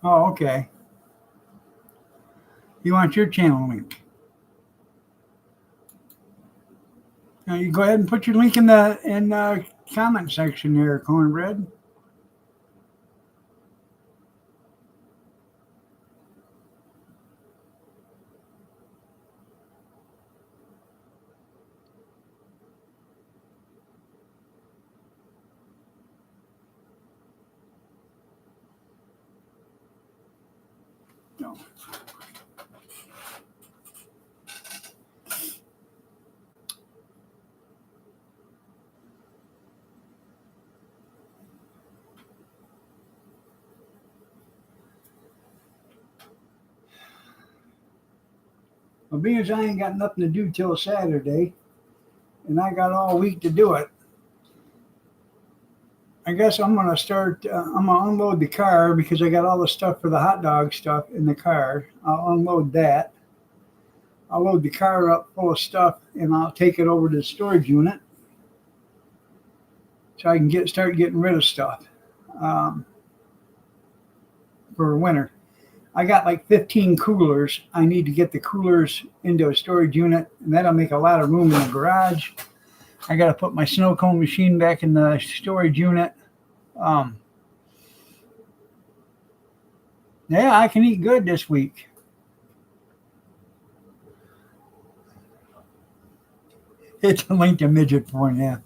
[SPEAKER 1] Oh, okay. You want your channel link. Now you go ahead and put your link in the comment section there, Cornbread. No. Well, being as I ain't got nothing to do till Saturday, and I got all week to do it, I guess I'm gonna start. I'm gonna unload the car because I got all the stuff for the hot dog stuff in the car. I'll unload that. I'll load the car up full of stuff, and I'll take it over to the storage unit so I can start getting rid of stuff for winter. I got like 15 coolers. I need to get the coolers into a storage unit, and that'll make a lot of room in the garage. I got to put my snow cone machine back in the storage unit. Yeah, I can eat good this week. It's a Lincoln midget porn, yeah.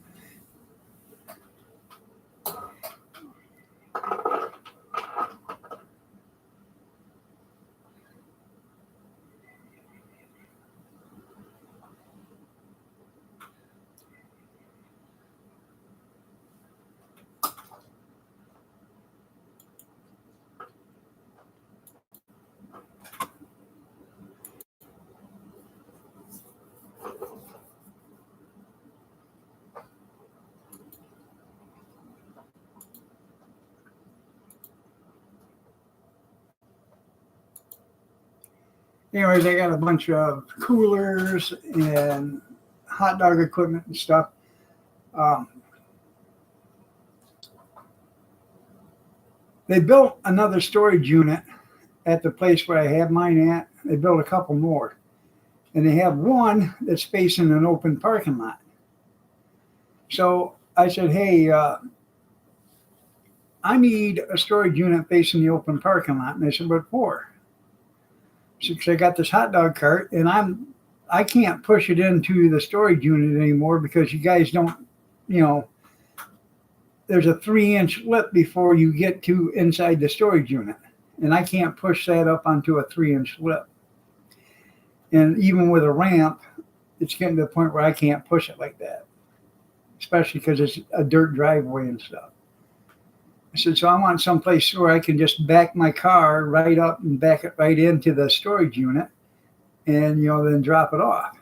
[SPEAKER 1] Anyways, I got a bunch of coolers and hot dog equipment and stuff. They built another storage unit at the place where I have mine at. They built a couple more. And they have one that's facing an open parking lot. So I said, hey, I need a storage unit facing the open parking lot. And they said, what for? So I got this hot dog cart, and I can't push it into the storage unit anymore because you guys don't, there's a 3-inch lip before you get to inside the storage unit. And I can't push that up onto a 3-inch lip. And even with a ramp, it's getting to the point where I can't push it like that, especially because it's a dirt driveway and stuff. I said, so I want someplace where I can just back my car right up and back it right into the storage unit and, then drop it off.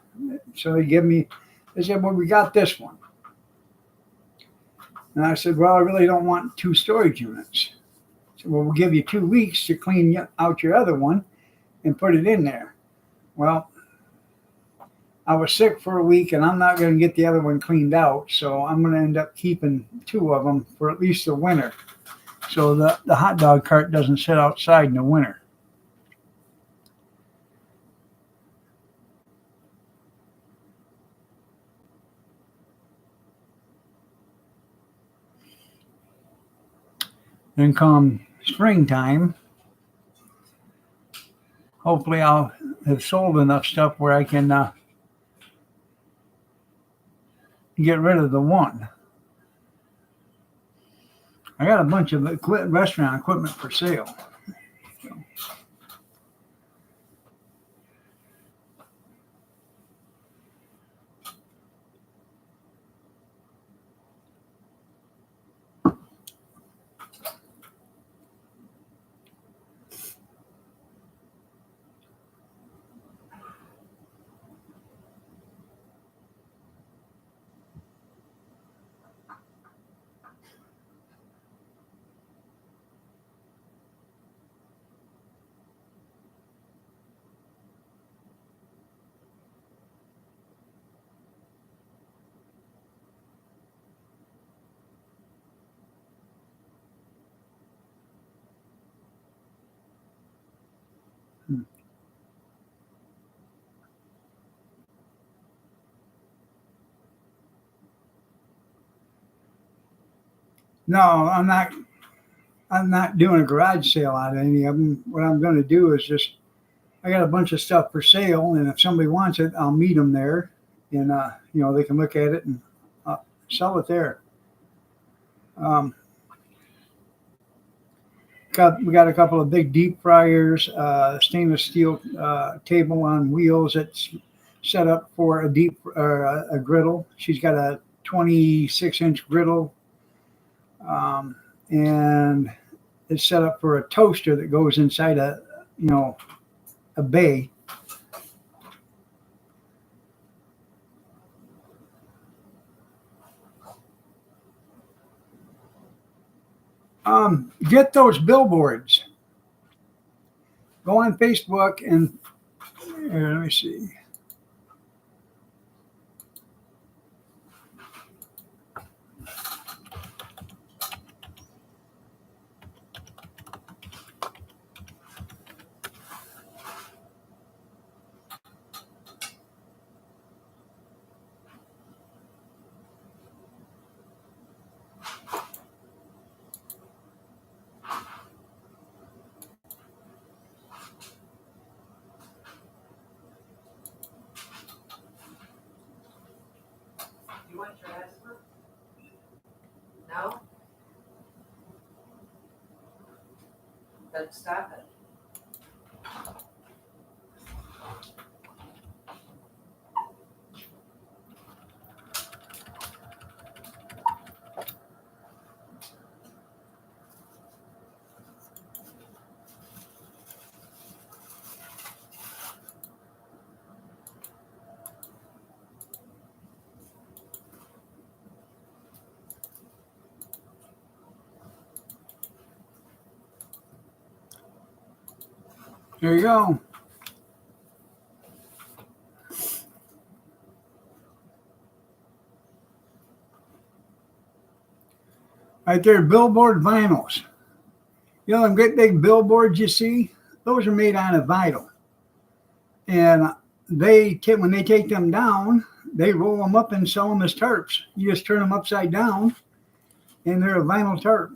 [SPEAKER 1] So they said, well, we got this one. And I said, well, I really don't want 2 storage units. So, well, we'll give you 2 weeks to clean out your other one and put it in there. Well, I was sick for a week, and I'm not going to get the other one cleaned out, so I'm going to end up keeping 2 of them for at least the winter, so the hot dog cart doesn't sit outside in the winter. Then come springtime, hopefully I'll have sold enough stuff where I can get rid of the one. I got a bunch of restaurant equipment for sale. No, I'm not doing a garage sale on any of them. What I'm going to do is I got a bunch of stuff for sale, and if somebody wants it, I'll meet them there, and they can look at it and sell it there. We got a couple of big deep fryers, stainless steel table on wheels that's set up for a griddle. She's got a 26-inch griddle, and it's set up for a toaster that goes inside a bay. Get those billboards. Go on Facebook and here, let me see.
[SPEAKER 2] You want your husband? No? Then stop it.
[SPEAKER 1] There you go. Right there, billboard vinyls. You know them great big billboards you see? Those are made out of vinyl. And when they take them down, they roll them up and sell them as tarps. You just turn them upside down, and they're a vinyl tarp.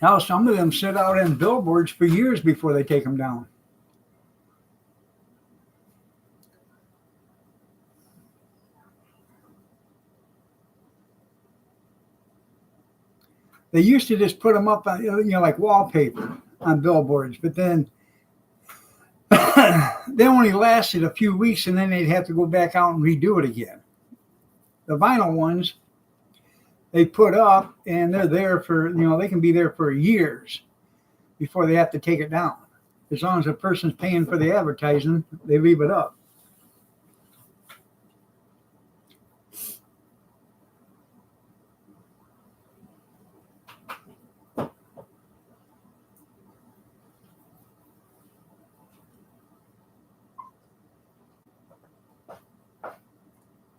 [SPEAKER 1] Now, some of them sit out in billboards for years before they take them down. They used to just put them up on, like wallpaper on billboards, but then they only lasted a few weeks, and then they'd have to go back out and redo it again. The vinyl ones, they put up, and they're there for, they can be there for years before they have to take it down. As long as the person's paying for the advertising, they leave it up.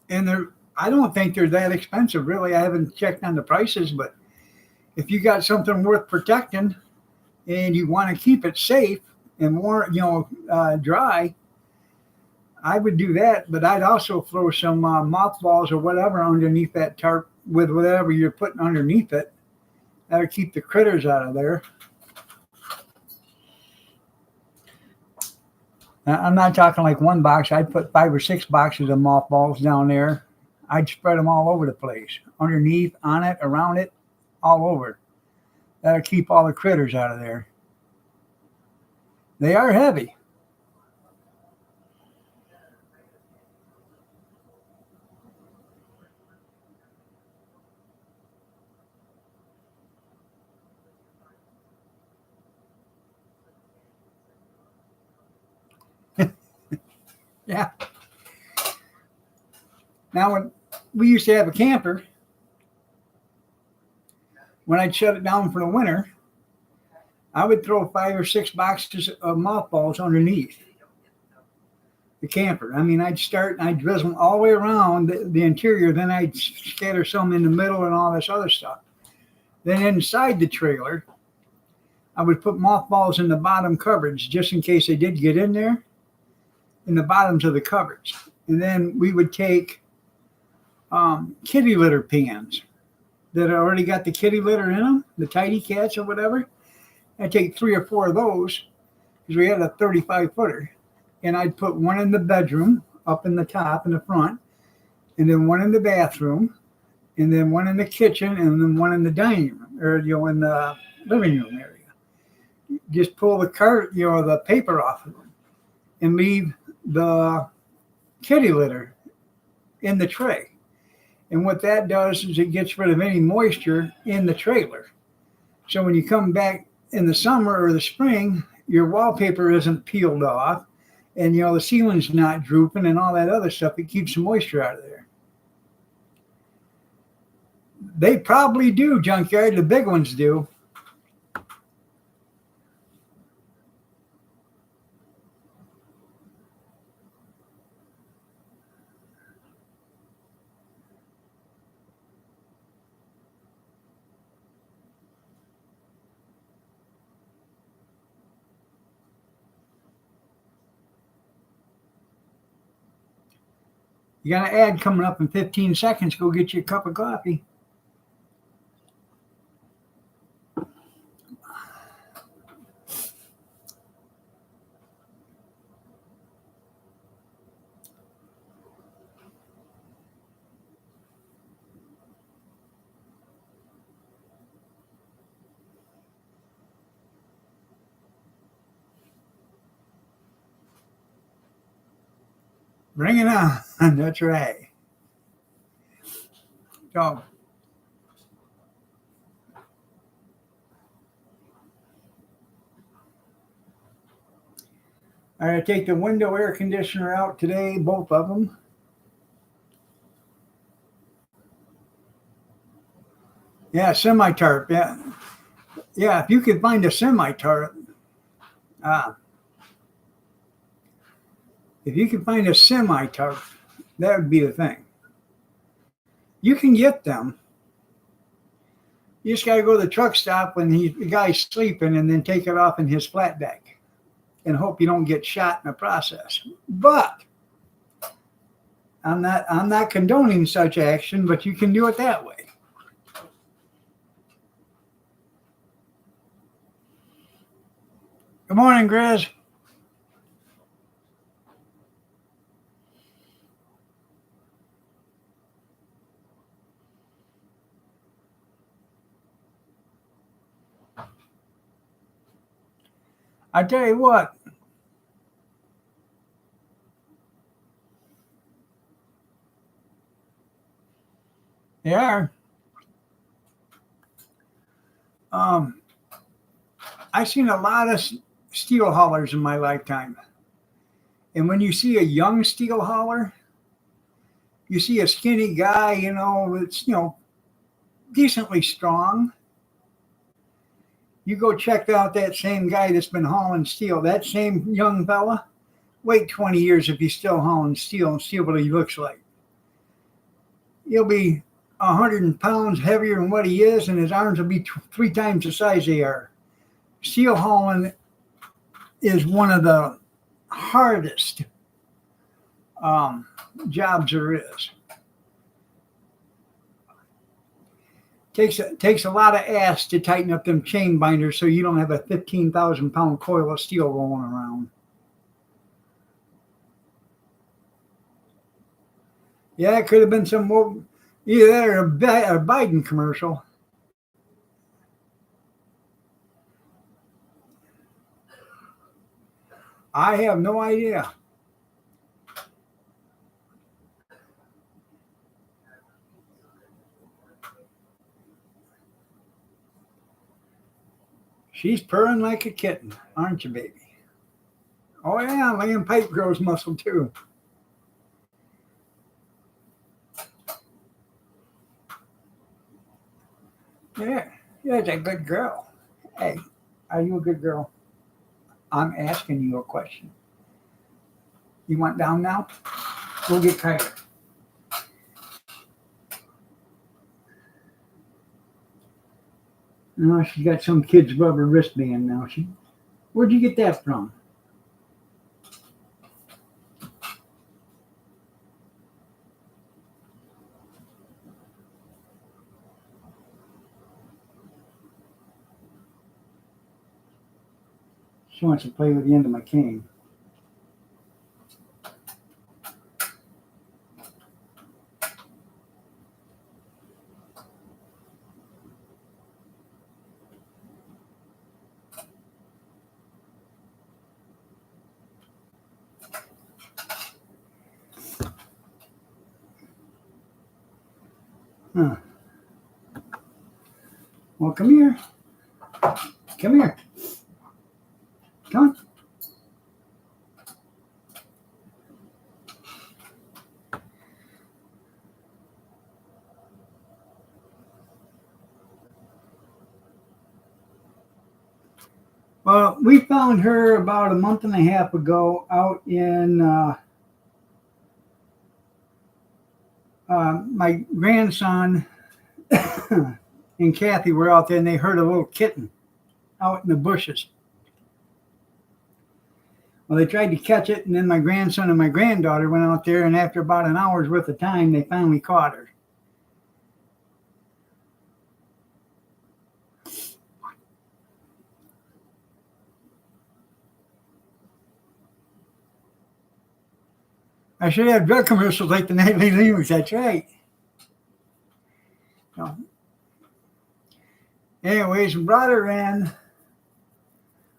[SPEAKER 1] And I don't think they're that expensive, really. I haven't checked on the prices, but if you got something worth protecting and you want to keep it safe and more, dry, I would do that. But I'd also throw some mothballs or whatever underneath that tarp with whatever you're putting underneath it. That'll keep the critters out of there. I'm not talking like one box. I'd put 5 or 6 boxes of mothballs down there. I'd spread them all over the place, underneath, on it, around it, all over. That'll keep all the critters out of there. They are heavy. Yeah. Now, when we used to have a camper, when I'd shut it down for the winter, I would throw 5 or 6 boxes of mothballs underneath the camper. I mean, I'd start and I'd drizzle them all the way around the interior. Then I'd scatter some in the middle and all this other stuff. Then inside the trailer, I would put mothballs in the bottom cupboards just in case they did get in there, in the bottoms of the cupboards. And then we would take kitty litter pans that already got the kitty litter in them, the tidy cats or whatever. I'd take 3 or 4 of those because we had a 35-footer. And I'd put one in the bedroom up in the top in the front, and then one in the bathroom, and then one in the kitchen, and then one in the dining room, or in the living room area. Just pull the the paper off of them and leave the kitty litter in the tray. And what that does is it gets rid of any moisture in the trailer. So when you come back in the summer or the spring, your wallpaper isn't peeled off, and the ceiling's not drooping and all that other stuff. It keeps the moisture out of there. They probably do, Junkyard. The big ones do. You got an ad coming up in 15 seconds. Go get you a cup of coffee. Bring it on. That's right. So, I gotta take the window air conditioner out today, both of them. Yeah, semi-tarp. Yeah, if you could find a semi-tarp, if you could find a semi-tarp, that would be the thing. You can get them. You just got to go to the truck stop when the guy's sleeping and then take it off in his flat deck and hope you don't get shot in the process. But I'm not condoning such action, but you can do it that way. Good morning, Grizz. I tell you what, they are. I've seen a lot of steel haulers in my lifetime. And when you see a young steel hauler, you see a skinny guy, that's, decently strong. You go check out that same guy that's been hauling steel, that same young fella, wait 20 years if he's still hauling steel and see what he looks like. He'll be 100 pounds heavier than what he is, and his arms will be 3 times the size they are. Steel hauling is one of the hardest jobs there is. Takes a lot of ass to tighten up them chain binders so you don't have a 15,000-pound coil of steel rolling around. Yeah, it could have been some more, either that or a Biden commercial. I have no idea. She's purring like a kitten, aren't you, baby? Oh, yeah, laying pipe grows muscle, too. Yeah, that's a good girl. Hey, are you a good girl? I'm asking you a question. You want down now? We'll get Kyler. No, she's got some kid's rubber wristband now. Where'd you get that from? She wants to play with the end of my cane. Huh. Well, come here. Come here. Come on. Well, we found her about a month and a half ago out in my grandson and Kathy were out there and they heard a little kitten out in the bushes. Well, they tried to catch it, and then my grandson and my granddaughter went out there, and after about an hour's worth of time, they finally caught her. I should have drug commercials like the nightly news. That's right. So, anyways, brought her in.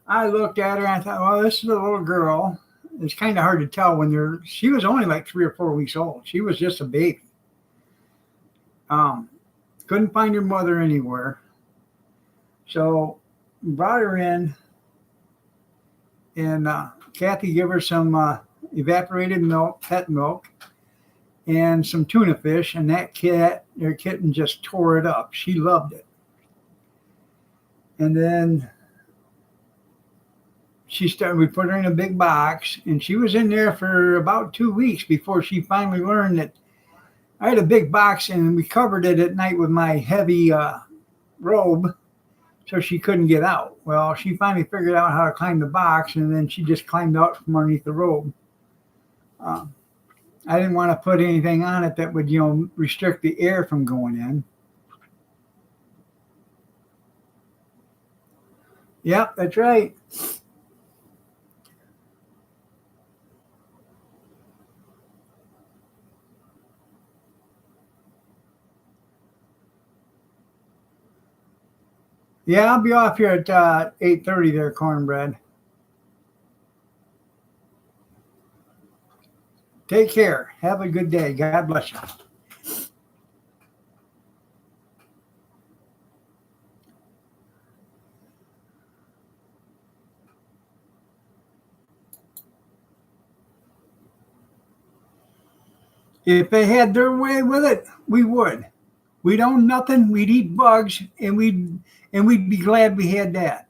[SPEAKER 1] I looked at her and I thought, well, this is a little girl. It's kind of hard to tell when she was only like 3 or 4 weeks old. She was just a baby. Couldn't find her mother anywhere. So brought her in and Kathy gave her some evaporated milk, pet milk, and some tuna fish, and that kitten just tore it up. She loved it. And then we put her in a big box, and she was in there for about 2 weeks before she finally learned that I had a big box and we covered it at night with my heavy robe so she couldn't get out. Well, she finally figured out how to climb the box, and then she just climbed out from underneath the robe. I didn't want to put anything on it that would, restrict the air from going in. Yep, that's right. Yeah, I'll be off here at 8:30 there, Cornbread. Take care. Have a good day. God bless you. If they had their way with it, we would. We'd own nothing. We'd eat bugs, and we'd be glad we had that.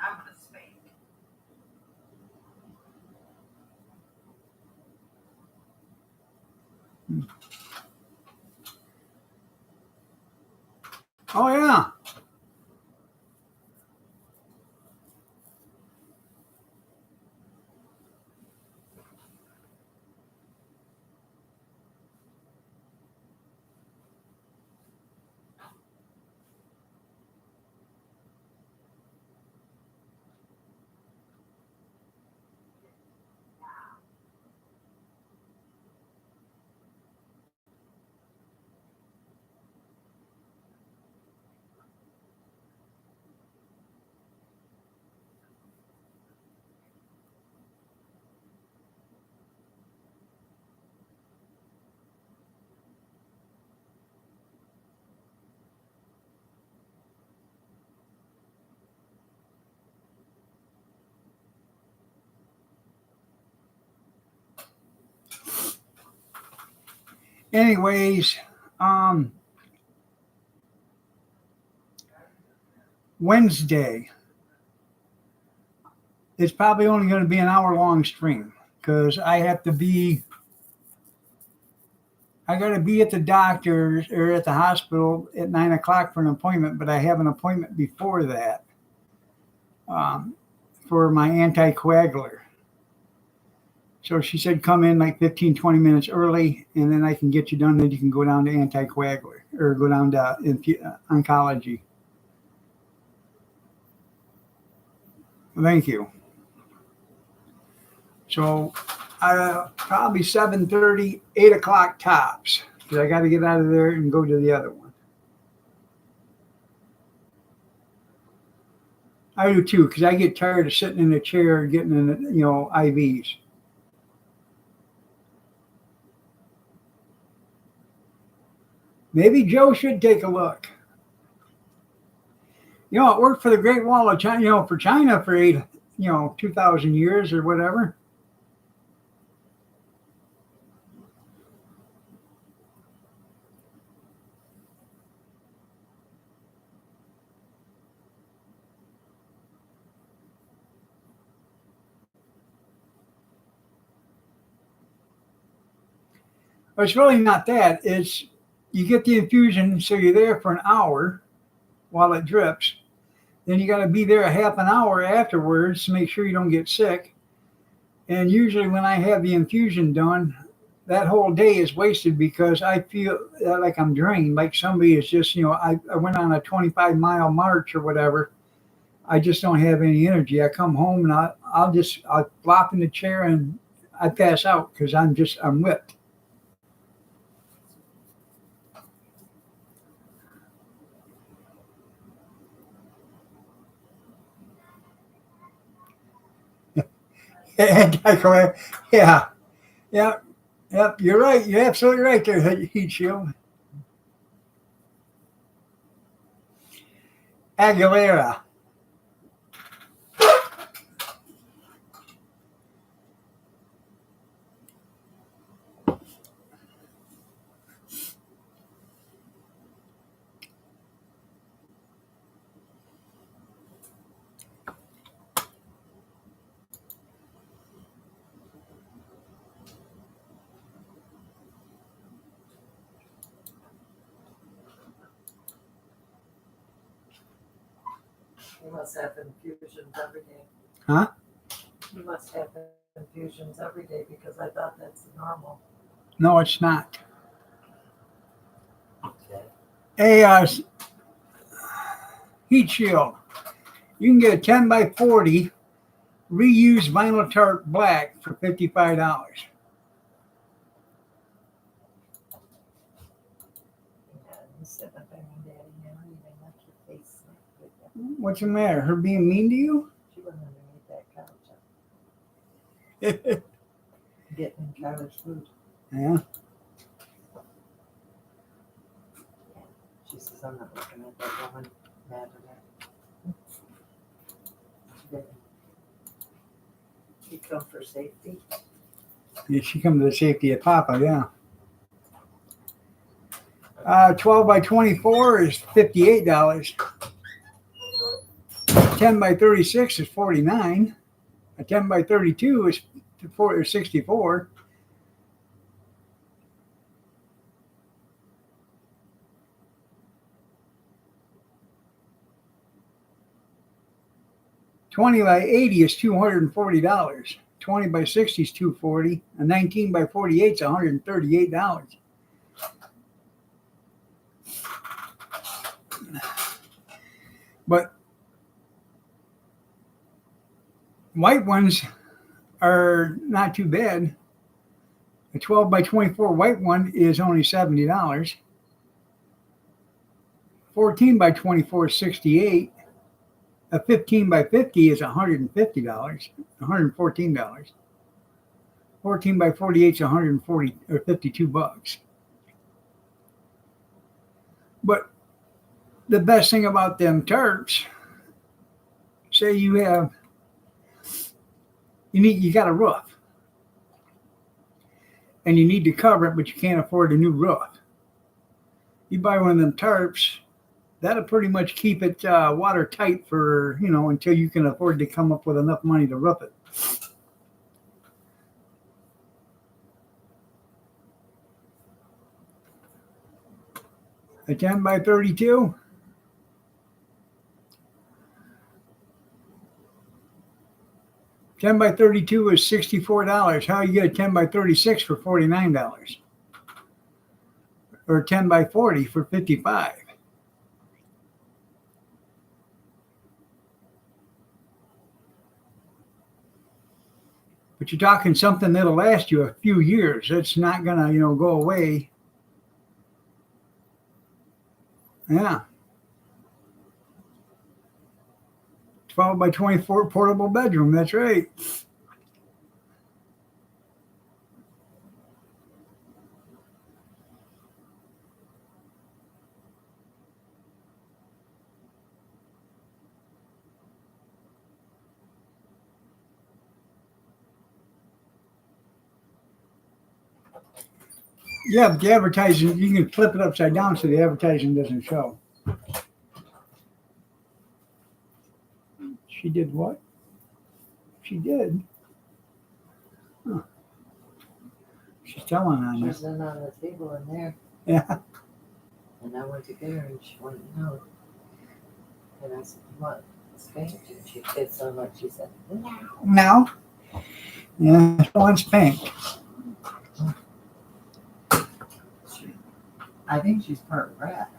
[SPEAKER 2] I'm gonna spank.
[SPEAKER 1] Oh, yeah. Anyways, Wednesday. It's probably only going to be an hour-long stream because I got to be at the doctor's or at the hospital at 9 o'clock for an appointment, but I have an appointment before that for my anticoagulant. So she said, come in like 15, 20 minutes early, and then I can get you done. Then you can go down to anticoagulant or go down to oncology. Thank you. So probably 7:30, 8 o'clock tops, because I got to get out of there and go to the other one. I do too, because I get tired of sitting in a chair and getting in, IVs. Maybe Joe should take a look. It worked for the Great Wall of China, for China for 2,000 years or whatever. But it's really not that. It's you get the infusion, so you're there for an hour while it drips. Then you got to be there a half an hour afterwards to make sure you don't get sick. And usually when I have the infusion done, that whole day is wasted because I feel like I'm drained, like somebody is just, I went on a 25-mile march or whatever. I just don't have any energy. I come home and I'll flop in the chair and I pass out because I'm whipped. Yeah. Yep. You're right. You're absolutely right there, Heat Shield. Aguilera.
[SPEAKER 2] You must have infusions every day.
[SPEAKER 1] Huh?
[SPEAKER 2] You must have infusions every day because I thought that's normal.
[SPEAKER 1] No, it's not.
[SPEAKER 2] Okay.
[SPEAKER 1] A Heat Shield. You can get a 10 by 40 reused vinyl tarp black for $55.
[SPEAKER 2] Yeah, you said that by my daddy now, you didn't let your face snap with you.
[SPEAKER 1] What's the matter? Her being mean to you?
[SPEAKER 2] She went underneath that couch. Getting in Tyler's food.
[SPEAKER 1] Yeah.
[SPEAKER 2] She says, I'm not looking at that woman. Mad at her. She didn't. She come for safety.
[SPEAKER 1] Yeah, she come to the safety of Papa, yeah. 12 by 24 is $58. 10 by 36 is $49. A 10 by 32 is $64. $20 by 80 is $240. 20 by 60 is $240. A 19 by 48 is $138. But white ones are not too bad. A 12 by 24 white one is only $70. 14 by 24 is $68. A 15 by 50 is $150, $114. 14 by 48 is $140 or $52. But the best thing about them tarps, say you got a roof and you need to cover it, but you can't afford a new roof. You buy one of them tarps, that'll pretty much keep it watertight for, until you can afford to come up with enough money to roof it. A 10 by 32. 10 by 32 is $64. How you get a 10 by 36 for $49? Or 10 by 40 for $55? But you're talking something that'll last you a few years. It's not gonna, go away. Yeah. 12 by 24 portable bedroom. That's right. Yeah, but the advertising, you can flip it upside down so the advertising doesn't show. She did what? She did. Huh. She's telling on you.
[SPEAKER 2] She's sitting on the table in there,
[SPEAKER 1] Yeah.
[SPEAKER 2] and I went to get her, and she wanted to know. And I said, "What? Spanked you?" She did so much. She said, "No."
[SPEAKER 1] No. Yeah, she wants pink.
[SPEAKER 2] I think she's part rat.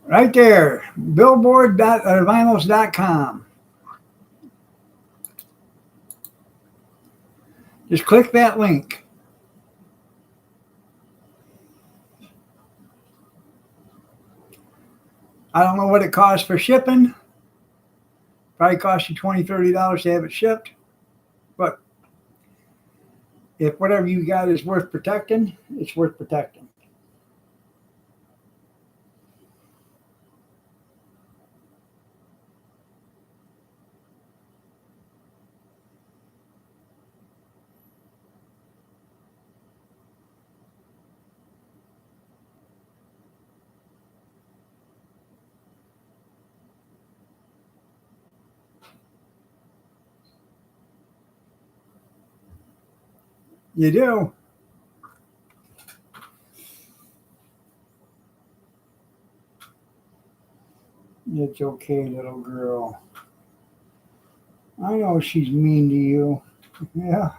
[SPEAKER 1] Right there. Billboard.vinyls.com. Just click that link. I don't know what it costs for shipping. Probably cost you $20, $30 to have it shipped. But if whatever you got is worth protecting, it's worth protecting. You do. It's okay, little girl. I know she's mean to you. Yeah.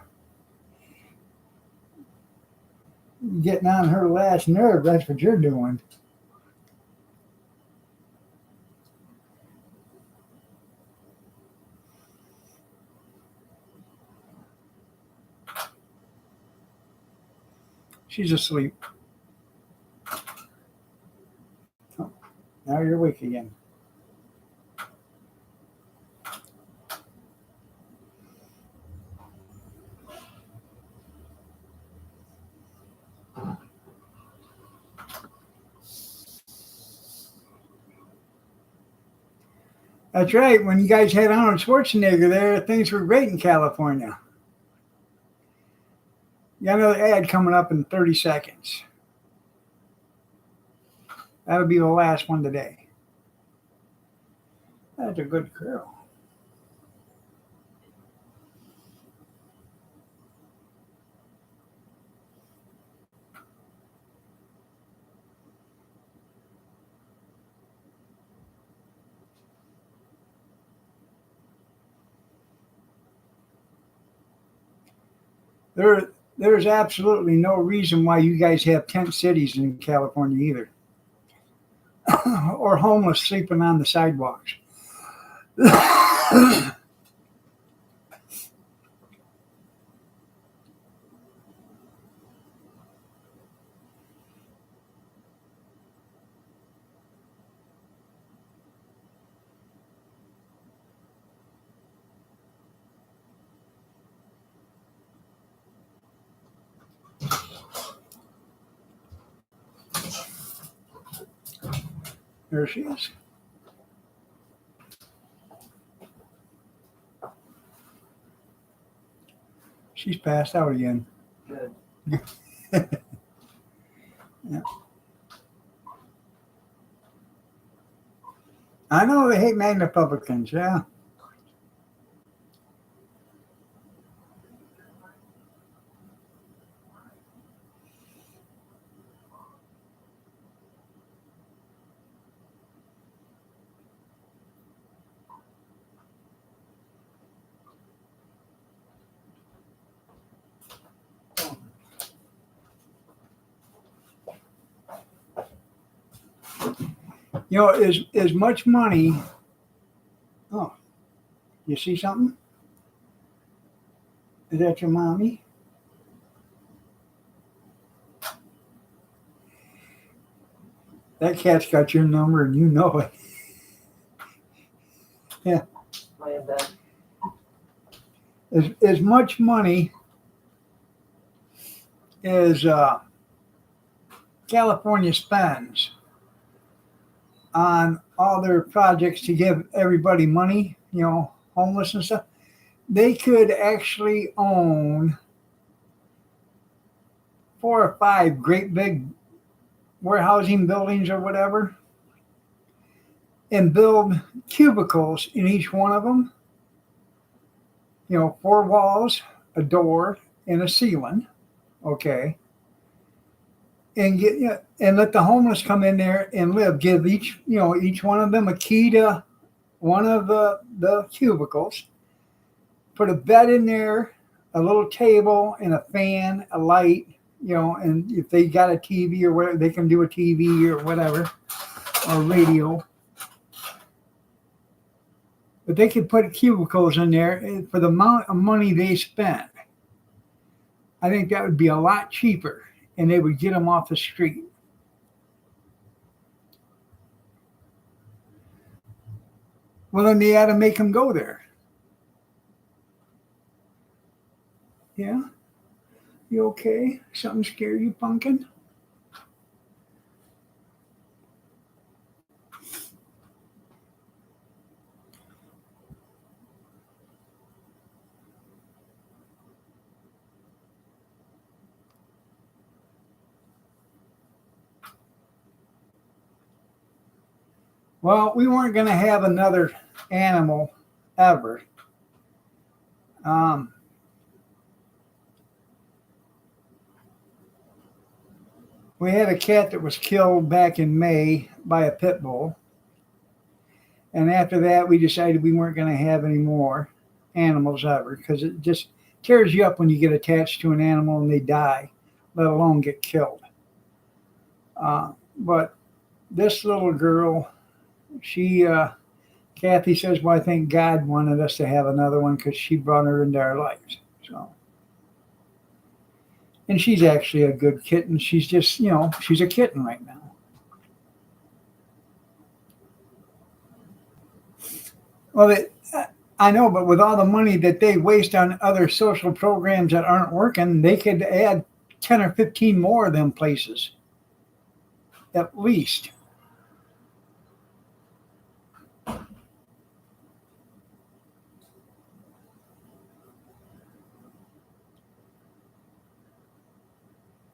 [SPEAKER 1] You're getting on her last nerve. That's what you're doing. She's asleep. Oh, now you're awake again. That's right. When you guys had Arnold Schwarzenegger there, things were great in California. You got another ad coming up in 30 seconds. That'll be the last one today. That's a good girl. There's absolutely no reason why you guys have tent cities in California either. Or homeless sleeping on the sidewalks. There she is. She's passed out again.
[SPEAKER 2] Good.
[SPEAKER 1] Yeah. I know they hate Republicans, yeah. You know, as much money. Oh, you see something? Is that your mommy? That cat's got your number and you know it. Yeah.
[SPEAKER 2] Lay in bed.
[SPEAKER 1] As much money as California spends on all their projects to give everybody money, you know, homeless and stuff, they could actually own 4 or 5 great big warehousing buildings or whatever and build cubicles in each one of them. You know, 4 walls, a door, and a ceiling. Okay. And get, you know, and let the homeless come in there and live. Give each one of them a key to one of the cubicles. Put a bed in there, a little table, and a fan, a light. You know, and if they got a TV or whatever, they can do a TV or whatever, or radio. But they could put cubicles in there for the amount of money they spend. I think that would be a lot cheaper, and they would get them off the street. Well, then they had to make them go there. Yeah? You okay? Something scare you, pumpkin? Well, we weren't going to have another animal ever. We had a cat that was killed back in May by a pit bull. And after that, we decided we weren't going to have any more animals ever because it just tears you up when you get attached to an animal and they die, let alone get killed. But this little girl, Kathy says, well, I think God wanted us to have another one because she brought her into our lives. So, and she's actually a good kitten. She's just, you know, she's a kitten right now. Well, I know, but with all the money that they waste on other social programs that aren't working, they could add 10 or 15 more of them places, at least.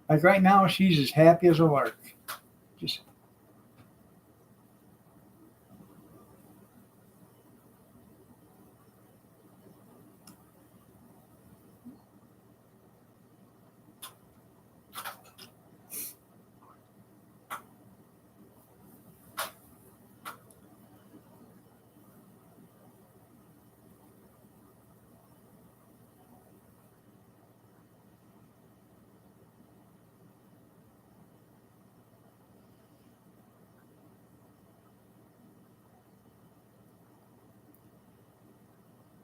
[SPEAKER 1] Like right now, she's as happy as a lark. Just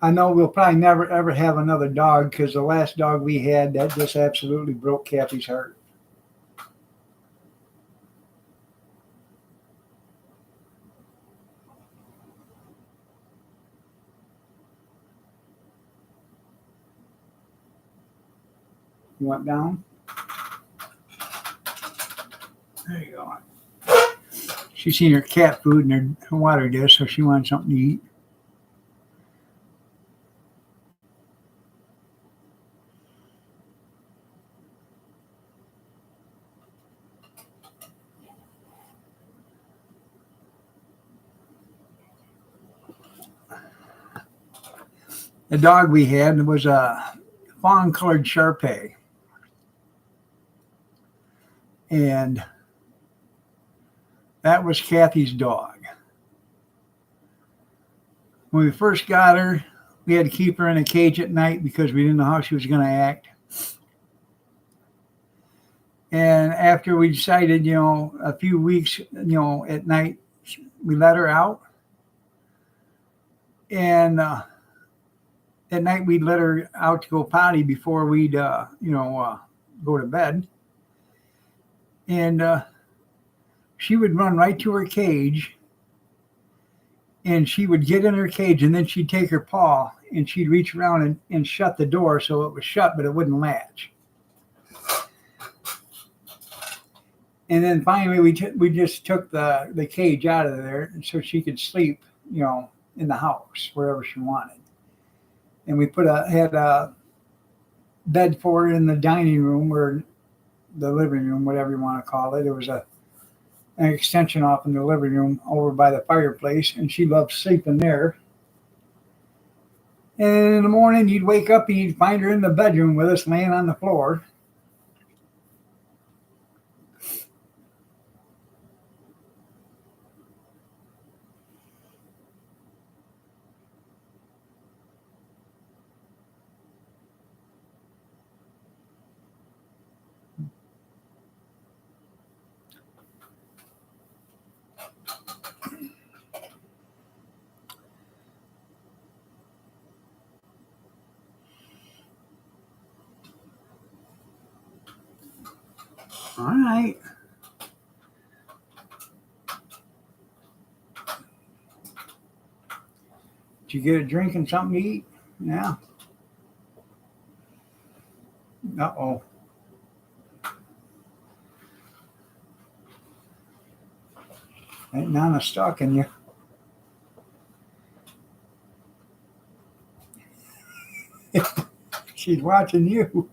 [SPEAKER 1] I know we'll probably never ever have another dog because the last dog we had, that just absolutely broke Kathy's heart. You want down? There you go. She's seen her cat food in her water dish, so she wants something to eat. The dog we had was a fawn-colored Shar-Pei. And that was Kathy's dog. When we first got her, we had to keep her in a cage at night because we didn't know how she was going to act. And after we decided, a few weeks, at night, we let her out. And at night we'd let her out to go potty before we'd, go to bed. And she would run right to her cage, and she would get in her cage, and then she'd take her paw and she'd reach around and shut the door so it was shut, but it wouldn't latch. And then finally we just took the cage out of there so she could sleep, in the house, wherever she wanted. And we had a bed for her in the dining room or the living room, whatever you want to call it. It was an extension off in the living room over by the fireplace, and she loved sleeping there. And in the morning, you'd wake up and you'd find her in the bedroom with us laying on the floor. All right. Did you get a drink and something to eat? Yeah. Uh-oh. Ain't none of stalking you. She's watching you.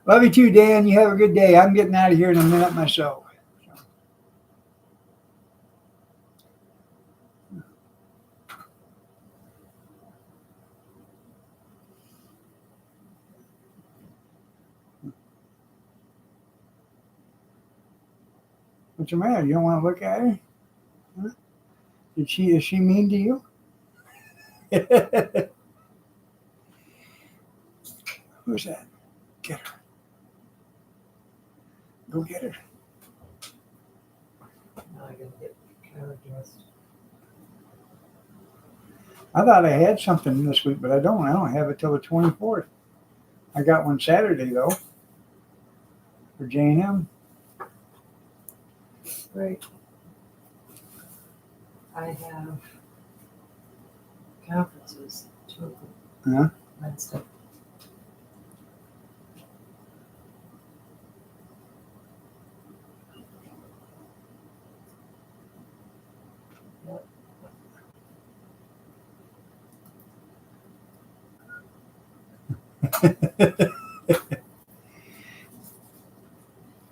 [SPEAKER 1] Love you too, Dan. You have a good day. I'm getting out of here in a minute myself. What's the matter? You don't want to look at her? Huh? Is she mean to you? Who's that? Get her. Go get her.
[SPEAKER 2] Now I gotta get Kara dressed.
[SPEAKER 1] I thought I had something this week, but I don't. I don't have it till the 24th. I got one Saturday though for J&M.
[SPEAKER 2] Right. I have conferences, 2 of them.
[SPEAKER 1] Yeah.
[SPEAKER 2] Wednesday.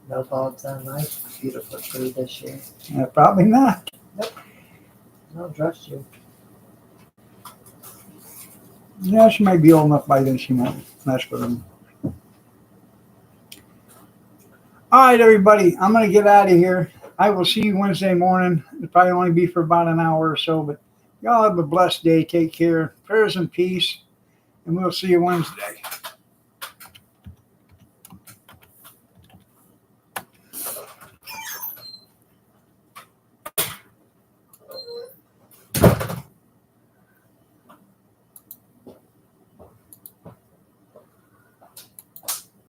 [SPEAKER 2] No bulbs on my beautiful tree this year.
[SPEAKER 1] Probably not.
[SPEAKER 2] I'll trust you.
[SPEAKER 1] Yeah, she might be old enough by then she won't mess with them. All right, everybody, I'm going to get out of here. I will see you Wednesday morning. It'll probably only be for about an hour or so, but y'all have a blessed day. Take care. Prayers and peace, and we'll see you Wednesday.